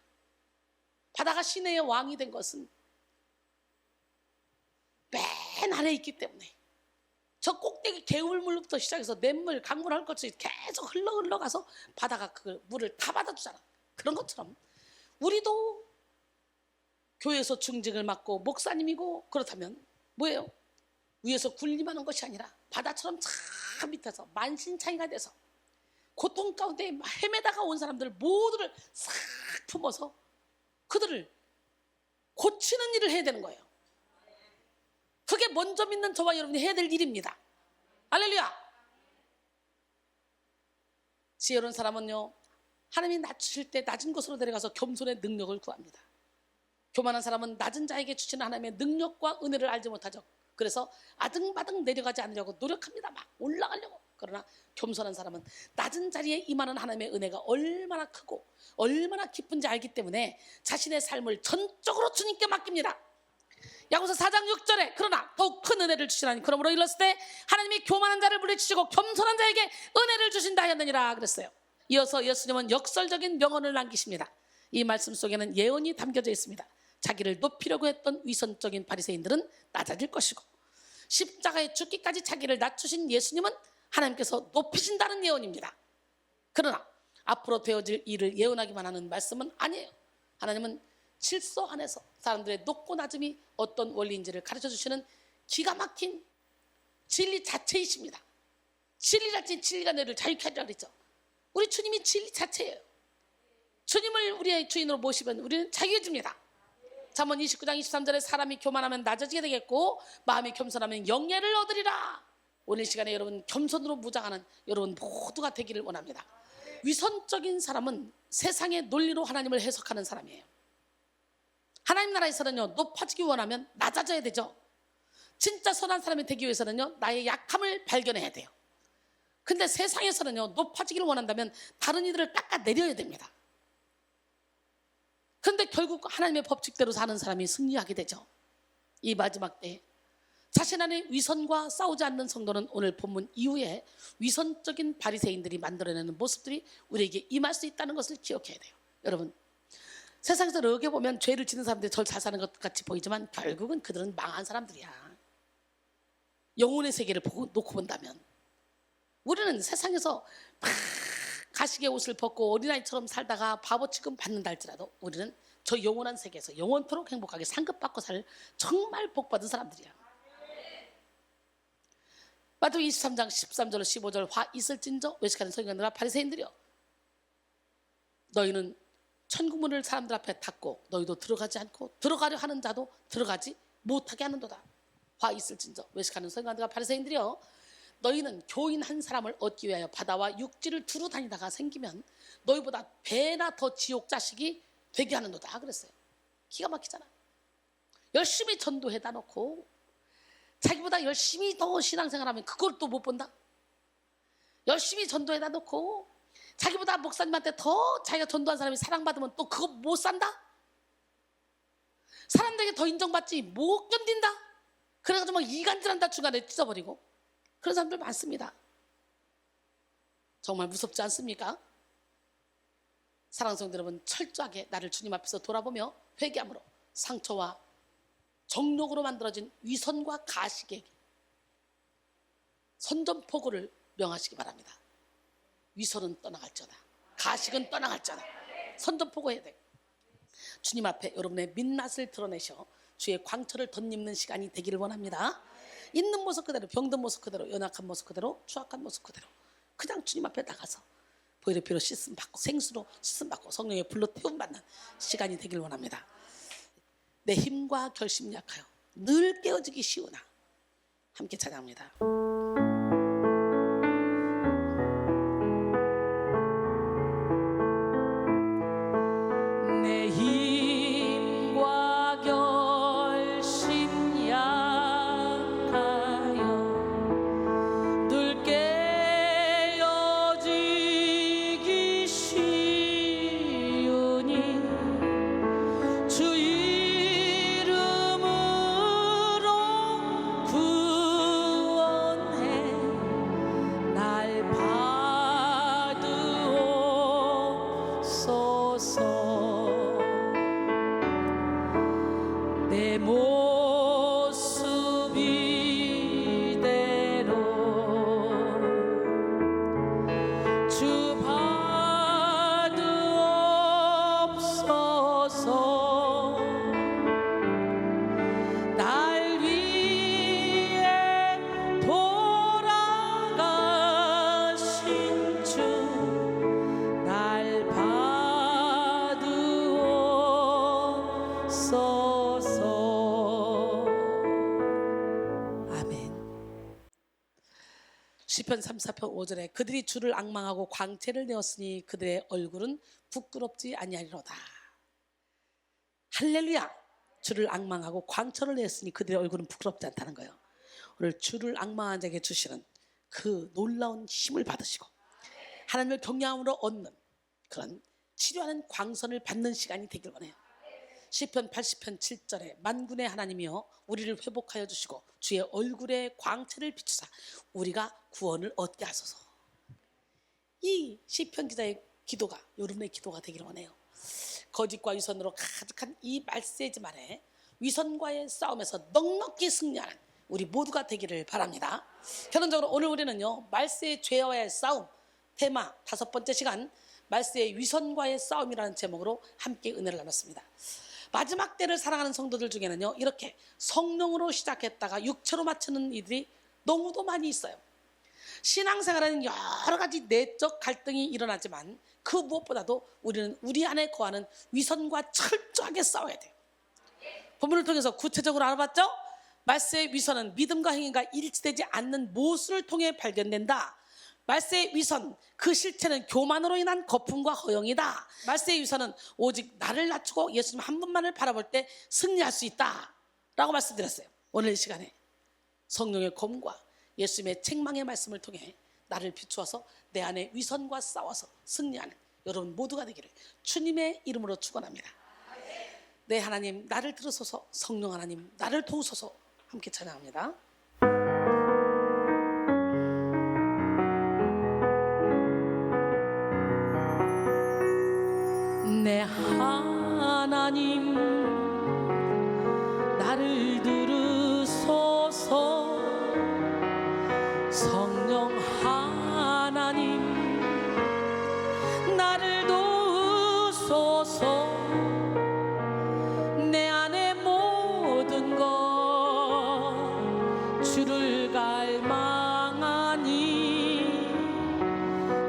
바다가 시내의 왕이 된 것은 맨 아래에 있기 때문에 저 꼭대기 개울물부터 시작해서 냇물, 강물 할 것이 계속 흘러가서 바다가 그 물을 다 받아주잖아. 그런 것처럼 우리도 교회에서 중직을 맡고 목사님이고 그렇다면 뭐예요? 위에서 군림하는 것이 아니라 바다처럼 참 밑에서 만신창이가 돼서 고통 가운데 헤매다가 온 사람들 모두를 싹 품어서 그들을 고치는 일을 해야 되는 거예요. 그게 먼저 믿는 저와 여러분이 해야 될 일입니다. 할렐루야. 지혜로운 사람은요 하나님이 낮추실 때 낮은 곳으로 내려가서 겸손의 능력을 구합니다. 교만한 사람은 낮은 자에게 주시는 하나님의 능력과 은혜를 알지 못하죠. 그래서 아등바등 내려가지 않으려고 노력합니다. 막 올라가려고. 그러나 겸손한 사람은 낮은 자리에 임하는 하나님의 은혜가 얼마나 크고 얼마나 기쁜지 알기 때문에 자신의 삶을 전적으로 주님께 맡깁니다. 야고보서 4장 6절에 그러나 더욱 큰 은혜를 주시나니 그러므로 일렀을 때 하나님이 교만한 자를 물리치시고 겸손한 자에게 은혜를 주신다 하였느니라 그랬어요. 이어서 예수님은 역설적인 명언을 남기십니다. 이 말씀 속에는 예언이 담겨져 있습니다. 자기를 높이려고 했던 위선적인 바리새인들은 낮아질 것이고 십자가에 죽기까지 자기를 낮추신 예수님은 하나님께서 높이신다는 예언입니다. 그러나 앞으로 되어질 일을 예언하기만 하는 말씀은 아니에요. 하나님은 질서 안에서 사람들의 높고 낮음이 어떤 원리인지를 가르쳐주시는 기가 막힌 진리 자체이십니다. 진리 자체, 진리가 너희를 자유케 하리라 그랬죠. 우리 주님이 진리 자체예요. 주님을 우리의 주인으로 모시면 우리는 자유해집니다. 잠언 29장 23절에 사람이 교만하면 낮아지게 되겠고 마음이 겸손하면 영예를 얻으리라. 오늘 시간에 여러분 겸손으로 무장하는 여러분 모두가 되기를 원합니다. 위선적인 사람은 세상의 논리로 하나님을 해석하는 사람이에요. 하나님 나라에서는요 높아지기 원하면 낮아져야 되죠. 진짜 선한 사람이 되기 위해서는요 나의 약함을 발견해야 돼요. 근데 세상에서는요 높아지기를 원한다면 다른 이들을 깎아내려야 됩니다. 그런데 결국 하나님의 법칙대로 사는 사람이 승리하게 되죠. 이 마지막 때에 자신 안에 위선과 싸우지 않는 성도는 오늘 본문 이후에 위선적인 바리새인들이 만들어내는 모습들이 우리에게 임할 수 있다는 것을 기억해야 돼요. 여러분 세상에서 이렇게 보면 죄를 짓는 사람들이 절 잘 사는 것 같이 보이지만 결국은 그들은 망한 사람들이야. 영혼의 세계를 놓고 본다면 우리는 세상에서 막 가시게 옷을 벗고 어린아이처럼 살다가 바보 취급 받는다 할지라도 우리는 저 영원한 세계에서 영원토록 행복하게 상급받고 살 정말 복받은 사람들이야. 마태복음 23장 13절 15절 화 있을진저 외식하는 서기관들과 바리새인들이여 너희는 천국문을 사람들 앞에 닫고 너희도 들어가지 않고 들어가려 하는 자도 들어가지 못하게 하는도다. 화 있을진저 외식하는 서기관들과 바리새인들이여 너희는 교인 한 사람을 얻기 위하여 바다와 육지를 두루 다니다가 생기면 너희보다 배나 더 지옥 자식이 되게 하는도다 그랬어요. 기가 막히잖아. 열심히 전도해다 놓고 자기보다 열심히 더 신앙생활하면 그걸 또 못 본다. 열심히 전도해다 놓고 자기보다 목사님한테 더 자기가 전도한 사람이 사랑받으면 또 그거 못 산다. 사람들에게 더 인정받지 못 견딘다. 그래가지고 막 이간질한다 중간에 찢어버리고 그런 사람들 많습니다. 정말 무섭지 않습니까? 사랑하는 성도 여러분, 철저하게 나를 주님 앞에서 돌아보며 회개함으로 상처와 정욕으로 만들어진 위선과 가식에게 선전포고를 명하시기 바랍니다. 위선은 떠나갈지어다. 가식은 떠나갈지어다. 선전포고해야 돼. 주님 앞에 여러분의 민낯을 드러내셔 주의 광채를 덧입는 시간이 되기를 원합니다. 있는 모습 그대로, 병든 모습 그대로, 연약한 모습 그대로, 추악한 모습 그대로 그냥 주님 앞에 나가서 보혈의 피로 씻음 받고 생수로 씻음 받고 성령의 불로 태움 받는 시간이 되길 원합니다. 내 힘과 결심 약하여 늘 깨어지기 쉬우나 함께 찬양합니다. 내 힘과 결심 약하여 늘 깨어지기 쉬우니 주 이름으로 구원해 날 받으옵소서. 내 모습 이대로 주 받으옵소서. 날 위해 돌아가신 주 날 받으옵소서. 아멘. 시편 34편 5절에 그들이 주를 앙망하고 광채를 내었으니 그들의 얼굴은 부끄럽지 아니하리로다. 할렐루야. 주를 앙망하고 광채를 내었으니 그들의 얼굴은 부끄럽지 않다는 거예요. 오늘 주를 앙망한 자에게 주시는 그 놀라운 힘을 받으시고 하나님을 경외함으로 얻는 그런 치료하는 광선을 받는 시간이 되길 원해요. 시편 80편 7절에 만군의 하나님이여 우리를 회복하여 주시고 주의 얼굴에 광채를 비추사 우리가 구원을 얻게 하소서. 이 시편 기자의 기도가 여러분의 기도가 되기를 원해요. 거짓과 위선으로 가득한 이 말세지 말에 위선과의 싸움에서 넉넉히 승리하는 우리 모두가 되기를 바랍니다. 결론적으로 오늘 우리는요 말세의 죄와의 싸움 테마 5번째 시간 말세의 위선과의 싸움이라는 제목으로 함께 은혜를 나눴습니다. 마지막 때를 살아가는 성도들 중에는요 이렇게 성령으로 시작했다가 육체로 마치는 이들이 너무도 많이 있어요. 신앙생활에는 여러 가지 내적 갈등이 일어나지만 그 무엇보다도 우리는 우리 안에 거하는 위선과 철저하게 싸워야 돼요. 본문을 통해서 구체적으로 알아봤죠? 말세의 위선은 믿음과 행위가 일치되지 않는 모순을 통해 발견된다. 말세의 위선, 그 실체는 교만으로 인한 거품과 허영이다. 말세의 위선은 오직 나를 낮추고 예수님 한 분만을 바라볼 때 승리할 수 있다 라고 말씀드렸어요. 오늘 이 시간에 성령의 검과 예수님의 책망의 말씀을 통해 나를 비추어서 내 안에 위선과 싸워서 승리하는 여러분 모두가 되기를 주님의 이름으로 축원합니다. 네, 하나님 나를 들으소서. 성령 하나님 나를 도우소서. 함께 찬양합니다. 내 하나님 하나님 나를 들으소서. 성령 하나님 나를 도우소서. 내 안에 모든 것 주를 갈망하니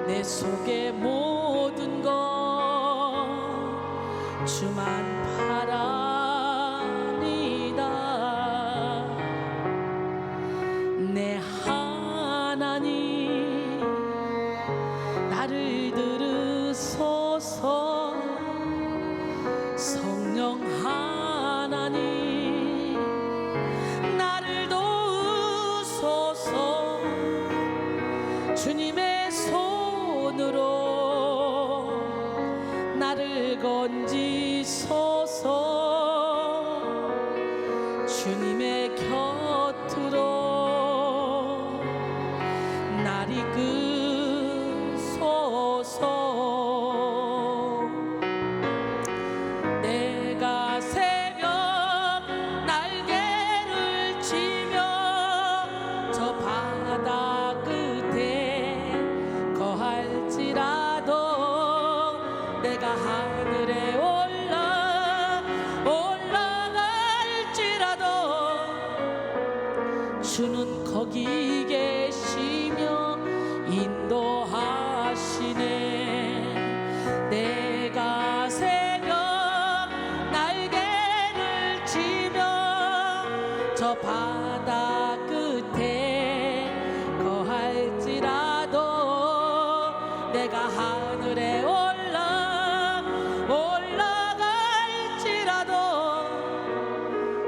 내 속에 모든 것 주만 바라니다. 내 하나님 나를 들으소서. 성령 하나님 나를 도우소서. 주님의 손으로 나를 건지소서. 주님의 곁으로 날 이끄소서. 내가 새벽 날개를 치며 저 바다 끝에 거할지라도 내가 하늘에 올라갈지라도 주는 거기 계시며 인도하시네. 내가 새벽 날개를 치며 저 바다 끝에 거할지라도 내가 하늘에 올라갈지라도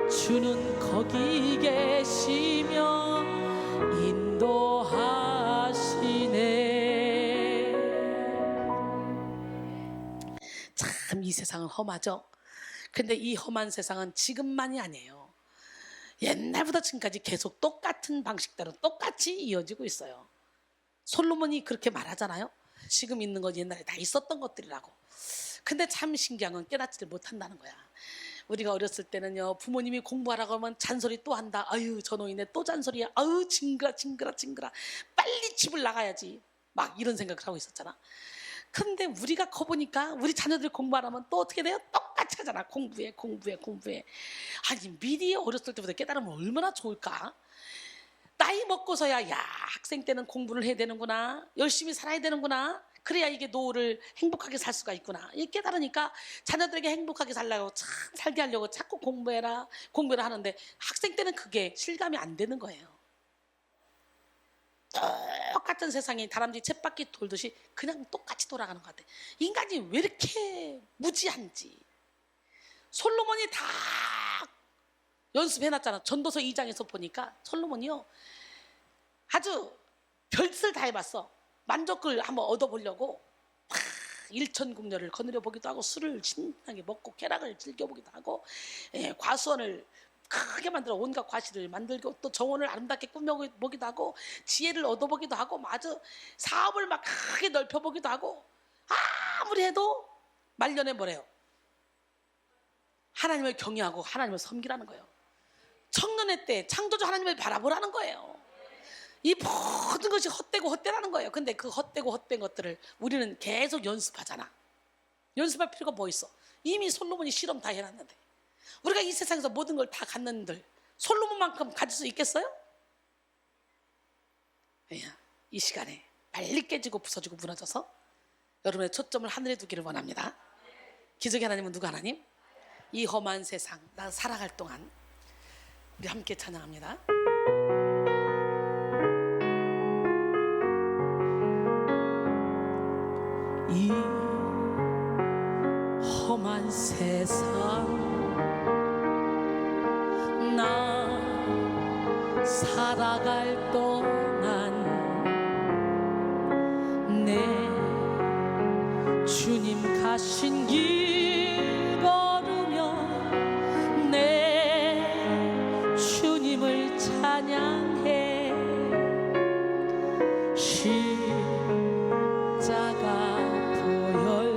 주는 거기 계시며 인도하시네. 참 이 세상은 험하죠. 근데 이 험한 세상은 지금만이 아니에요. 옛날부터 지금까지 계속 똑같은 방식대로 똑같이 이어지고 있어요. 솔로몬이 그렇게 말하잖아요. 지금 있는 건 옛날에 다 있었던 것들이라고. 근데 참 신기한 건 깨닫지를 못한다는 거야. 우리가 어렸을 때는요, 부모님이 공부하라고 하면 잔소리 또 한다. 아유 저 노인네 또 잔소리야. 아유 징그라. 빨리 집을 나가야지. 막 이런 생각을 하고 있었잖아. 근데 우리가 커보니까 우리 자녀들이 공부하라면 또 어떻게 돼요? 똑같이 하잖아. 공부해. 아니 미리 어렸을 때부터 깨달으면 얼마나 좋을까? 나이 먹고서야 야 학생 때는 공부를 해야 되는구나. 열심히 살아야 되는구나. 그래야 이게 노후를 행복하게 살 수가 있구나. 이 깨달으니까 자녀들에게 행복하게 살려고 살게 하려고 자꾸 공부를 하는데 학생 때는 그게 실감이 안 되는 거예요. 똑같은 세상이 다람쥐 쳇바퀴 돌듯이 그냥 똑같이 돌아가는 것 같아. 인간이 왜 이렇게 무지한지. 솔로몬이 다 연습해놨잖아. 전도서 2장에서 보니까 솔로몬이요 아주 별짓을 다 해봤어. 만족을 한번 얻어보려고 일천궁녀를 거느려 보기도 하고, 술을 신나게 먹고 쾌락을 즐겨보기도 하고, 과수원을 크게 만들어 온갖 과실을 만들고, 또 정원을 아름답게 꾸며보기도 하고, 지혜를 얻어보기도 하고, 아주 사업을 막 크게 넓혀보기도 하고. 아무리 해도 말년에 뭐래요? 하나님을 경외하고 하나님을 섬기라는 거예요. 청년의 때 창조주 하나님을 바라보라는 거예요. 이 모든 것이 헛되고 헛되라는 거예요. 근데 그 헛되고 헛된 것들을 우리는 계속 연습하잖아. 연습할 필요가 뭐 있어? 이미 솔로몬이 실험 다 해놨는데. 우리가 이 세상에서 모든 걸 다 갖는들 솔로몬만큼 가질 수 있겠어요? 이 시간에 빨리 깨지고 부서지고 무너져서 여러분의 초점을 하늘에 두기를 원합니다. 기적의 하나님은 누구 하나님? 이 험한 세상 나 살아갈 동안 우리 함께 찬양합니다. 이 험한 세상 나 살아갈 동안 내 주님 가신 길 걸으며 내 주님을 찬양해. 십자가 보혈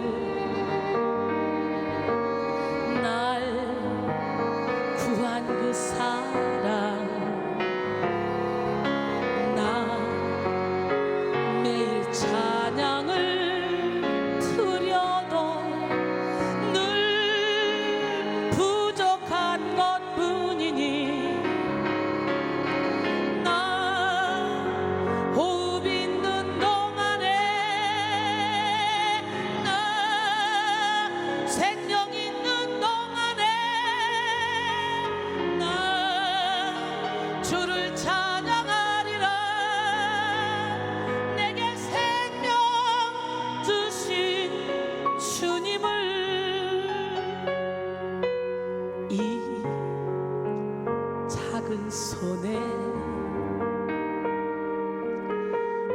손에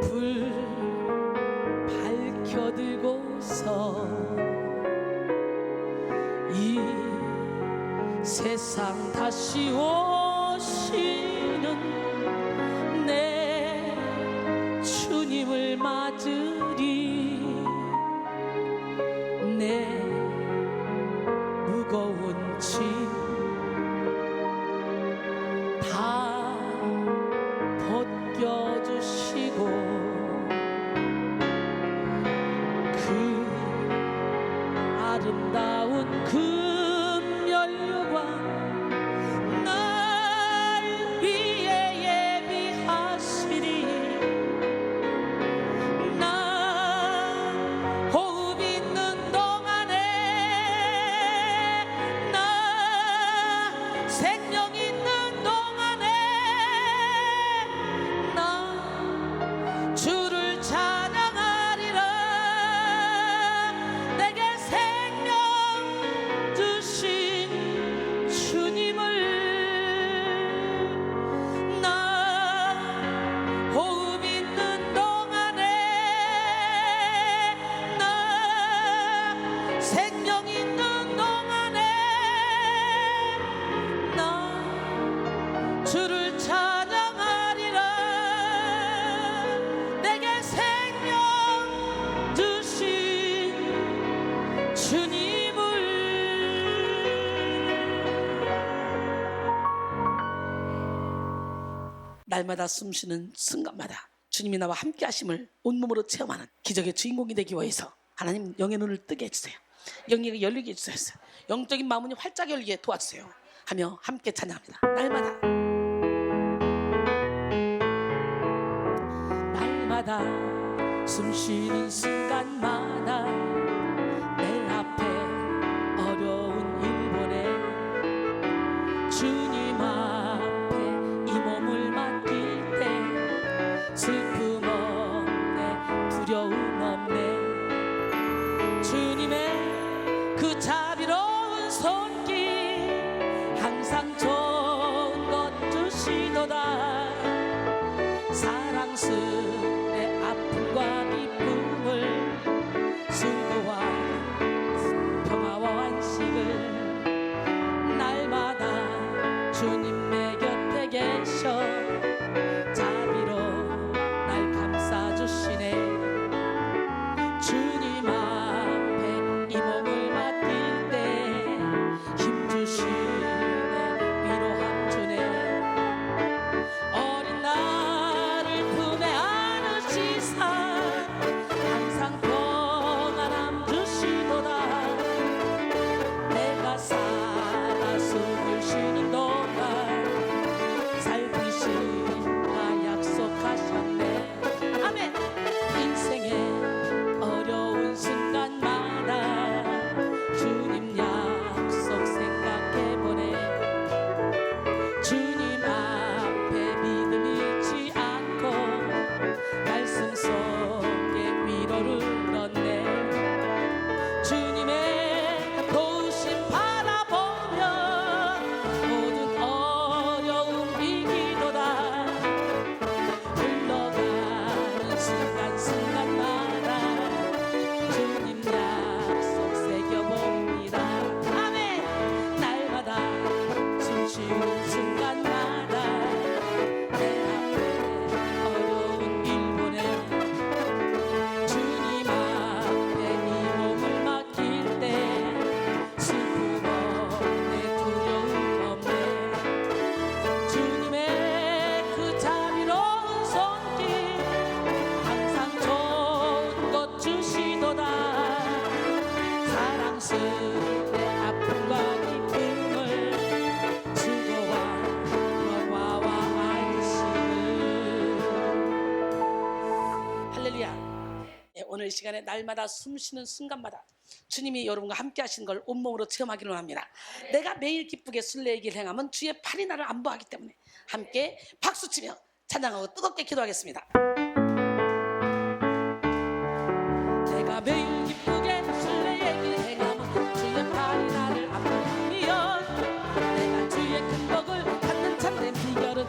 불 밝혀 들고서 이 세상 다시 오시는 내 주님을 맞으리. 내 무거운 짐 다 벗겨주시고 그 아름다운 금멸관 날 위해 예비하시리. 나 호흡 있는 동안에 나 생명 있는 동안에 나 주를 찬양하리라. 내게 생명 주신 주님을 나 호흡 있는 동안에 나 생명 있는 동안에 나 주를 찬양하리라. 내게 생명 주신 주님을. 날마다 숨쉬는 순간마다 주님이 나와 함께 하심을 온몸으로 체험하는 기적의 주인공이 되기 위해서 하나님 영의 눈을 뜨게 해주세요. 영이 열리게 해주세요. 영적인 마음이 활짝 열리게 도와주세요 하며 함께 찬양합니다. 날마다 숨쉬는 순간마다 내 앞에 어려운 일 보내 주님 앞에 이 몸을 맡길 때 슬픔 없네 두려움 없네. 주님의 그 자비로운 손길 항상 좋은 것 주시도다. 사랑스레 아픔과 기쁨을 수고와 평화와 안식을 날마다 주님의 곁에 계셔 자비로 날 감싸주시네. 주님 앞에 이 몸을 맡길 때 힘 주시네 위로함 주네. 어린 나를 품에 안으시사 항상 평안함 주시도다. 내가 살아 숨을 쉬는 동안 살피시라 약속하셨네. 아멘. 인생의 어려운 순간마다 주님 약속 생각해보네. 주님 앞에 믿음 잃지 않고 말씀 속에 위로를 얻네. 주님의 도우심 바라보며 모든 어려움 이기도다. 흘러가는 순간순간마다 주님 약속 새겨봅니다. 아멘. 날마다 숨쉬는 순간마다 내 앞에 어려운 일 보내 주님 앞에 이 몸을 맡길 때 슬픔 없네 두려움 없네. 주님의 그 자비로운 손길 항상 좋은 것 주시도다. 사랑스레 아픔과 기쁨을 수고와 평화와 안식을. 할렐루야. 오늘 이 시간에 날마다 숨쉬는 순간마다 주님이 여러분과 함께 하시는 걸 온몸으로 체험하기로 합니다. 내가 매일 기쁘게 순례의 길 행하면 주의 팔이 나를 안보하기 때문에 함께 박수치며 찬양하고 뜨겁게 기도하겠습니다. 내가 매일 기쁘게 순례의 길 행하면 주의 팔이 나를 안보하며 내가 주의 큰 복을 받는 참된 비결은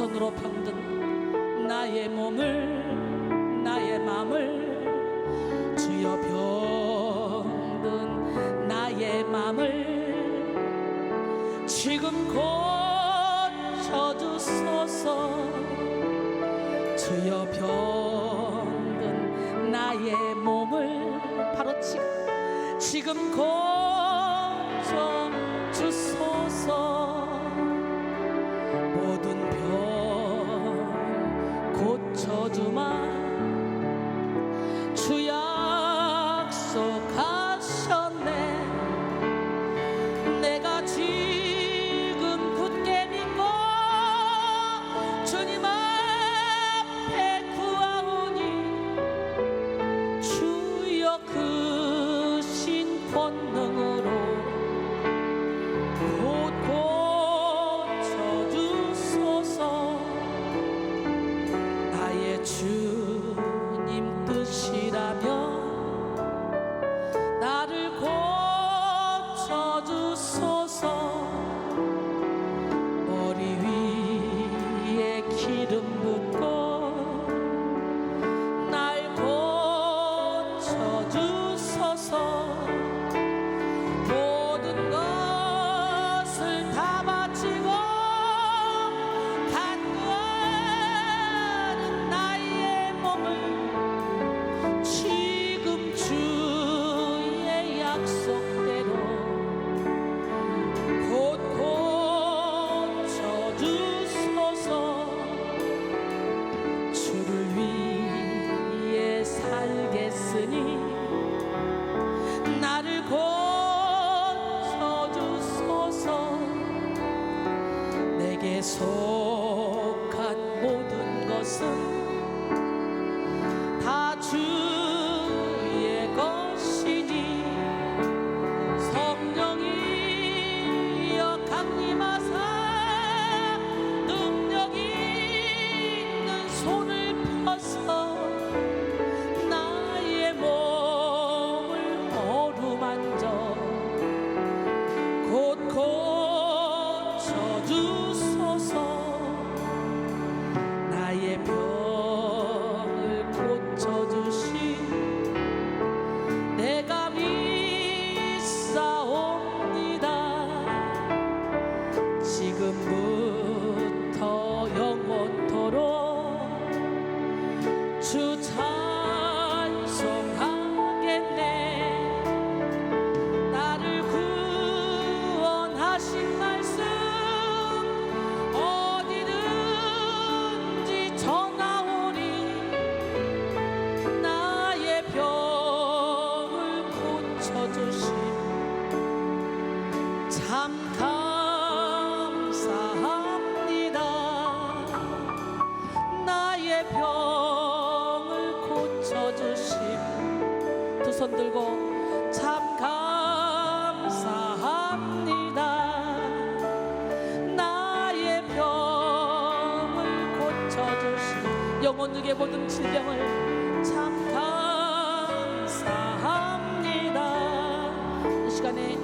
손으로 병든 나의 몸을 나의 맘을 주여 병든 나의 맘을 지금 고쳐주소서. 주여 병든 나의 몸을 바로 지금 고쳐주소서. 모든 병 고쳐주마 주 약속하셨네. 내가 지금 굳게 믿고 주님 앞에 구하오니 주여 크신 권능으로 곧 고쳐주소서. 나의 주님 뜻이라면 나를 고쳐주소서. 머리 위에 기름 붓고 날 고쳐주소서. 모든 것을 다 바치고 간구하는 나의 몸을 지금 주의 약속대로 곧 고쳐주소서. 주를 위해 살겠으니 나를 고쳐주소서. 내게 속한 모든 것은 다 주의 것이니 성령이여 강림하사 능력 있는 손을 펴서 나의 몸을 어루만져 곧 고쳐주소서. 나의 병을 고쳐주신 내가 믿사옵니다. 지금부터 영원토록 주 찬송하겠네. 나를 구원하신 말씀 어디든지 전하오니 나의 병을 고쳐주신 참 감사합니다. 나의 병을 고쳐주심. 두 손 들고 참 감사합니다. 나의 병을 고쳐주심. 영혼에게 모든 질병을 참 감사합니다. 이 시간에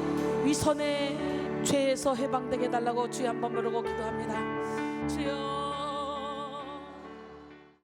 위선의 죄에서 해방되게 해달라고 주여 한번 부르고 기도합니다. 주여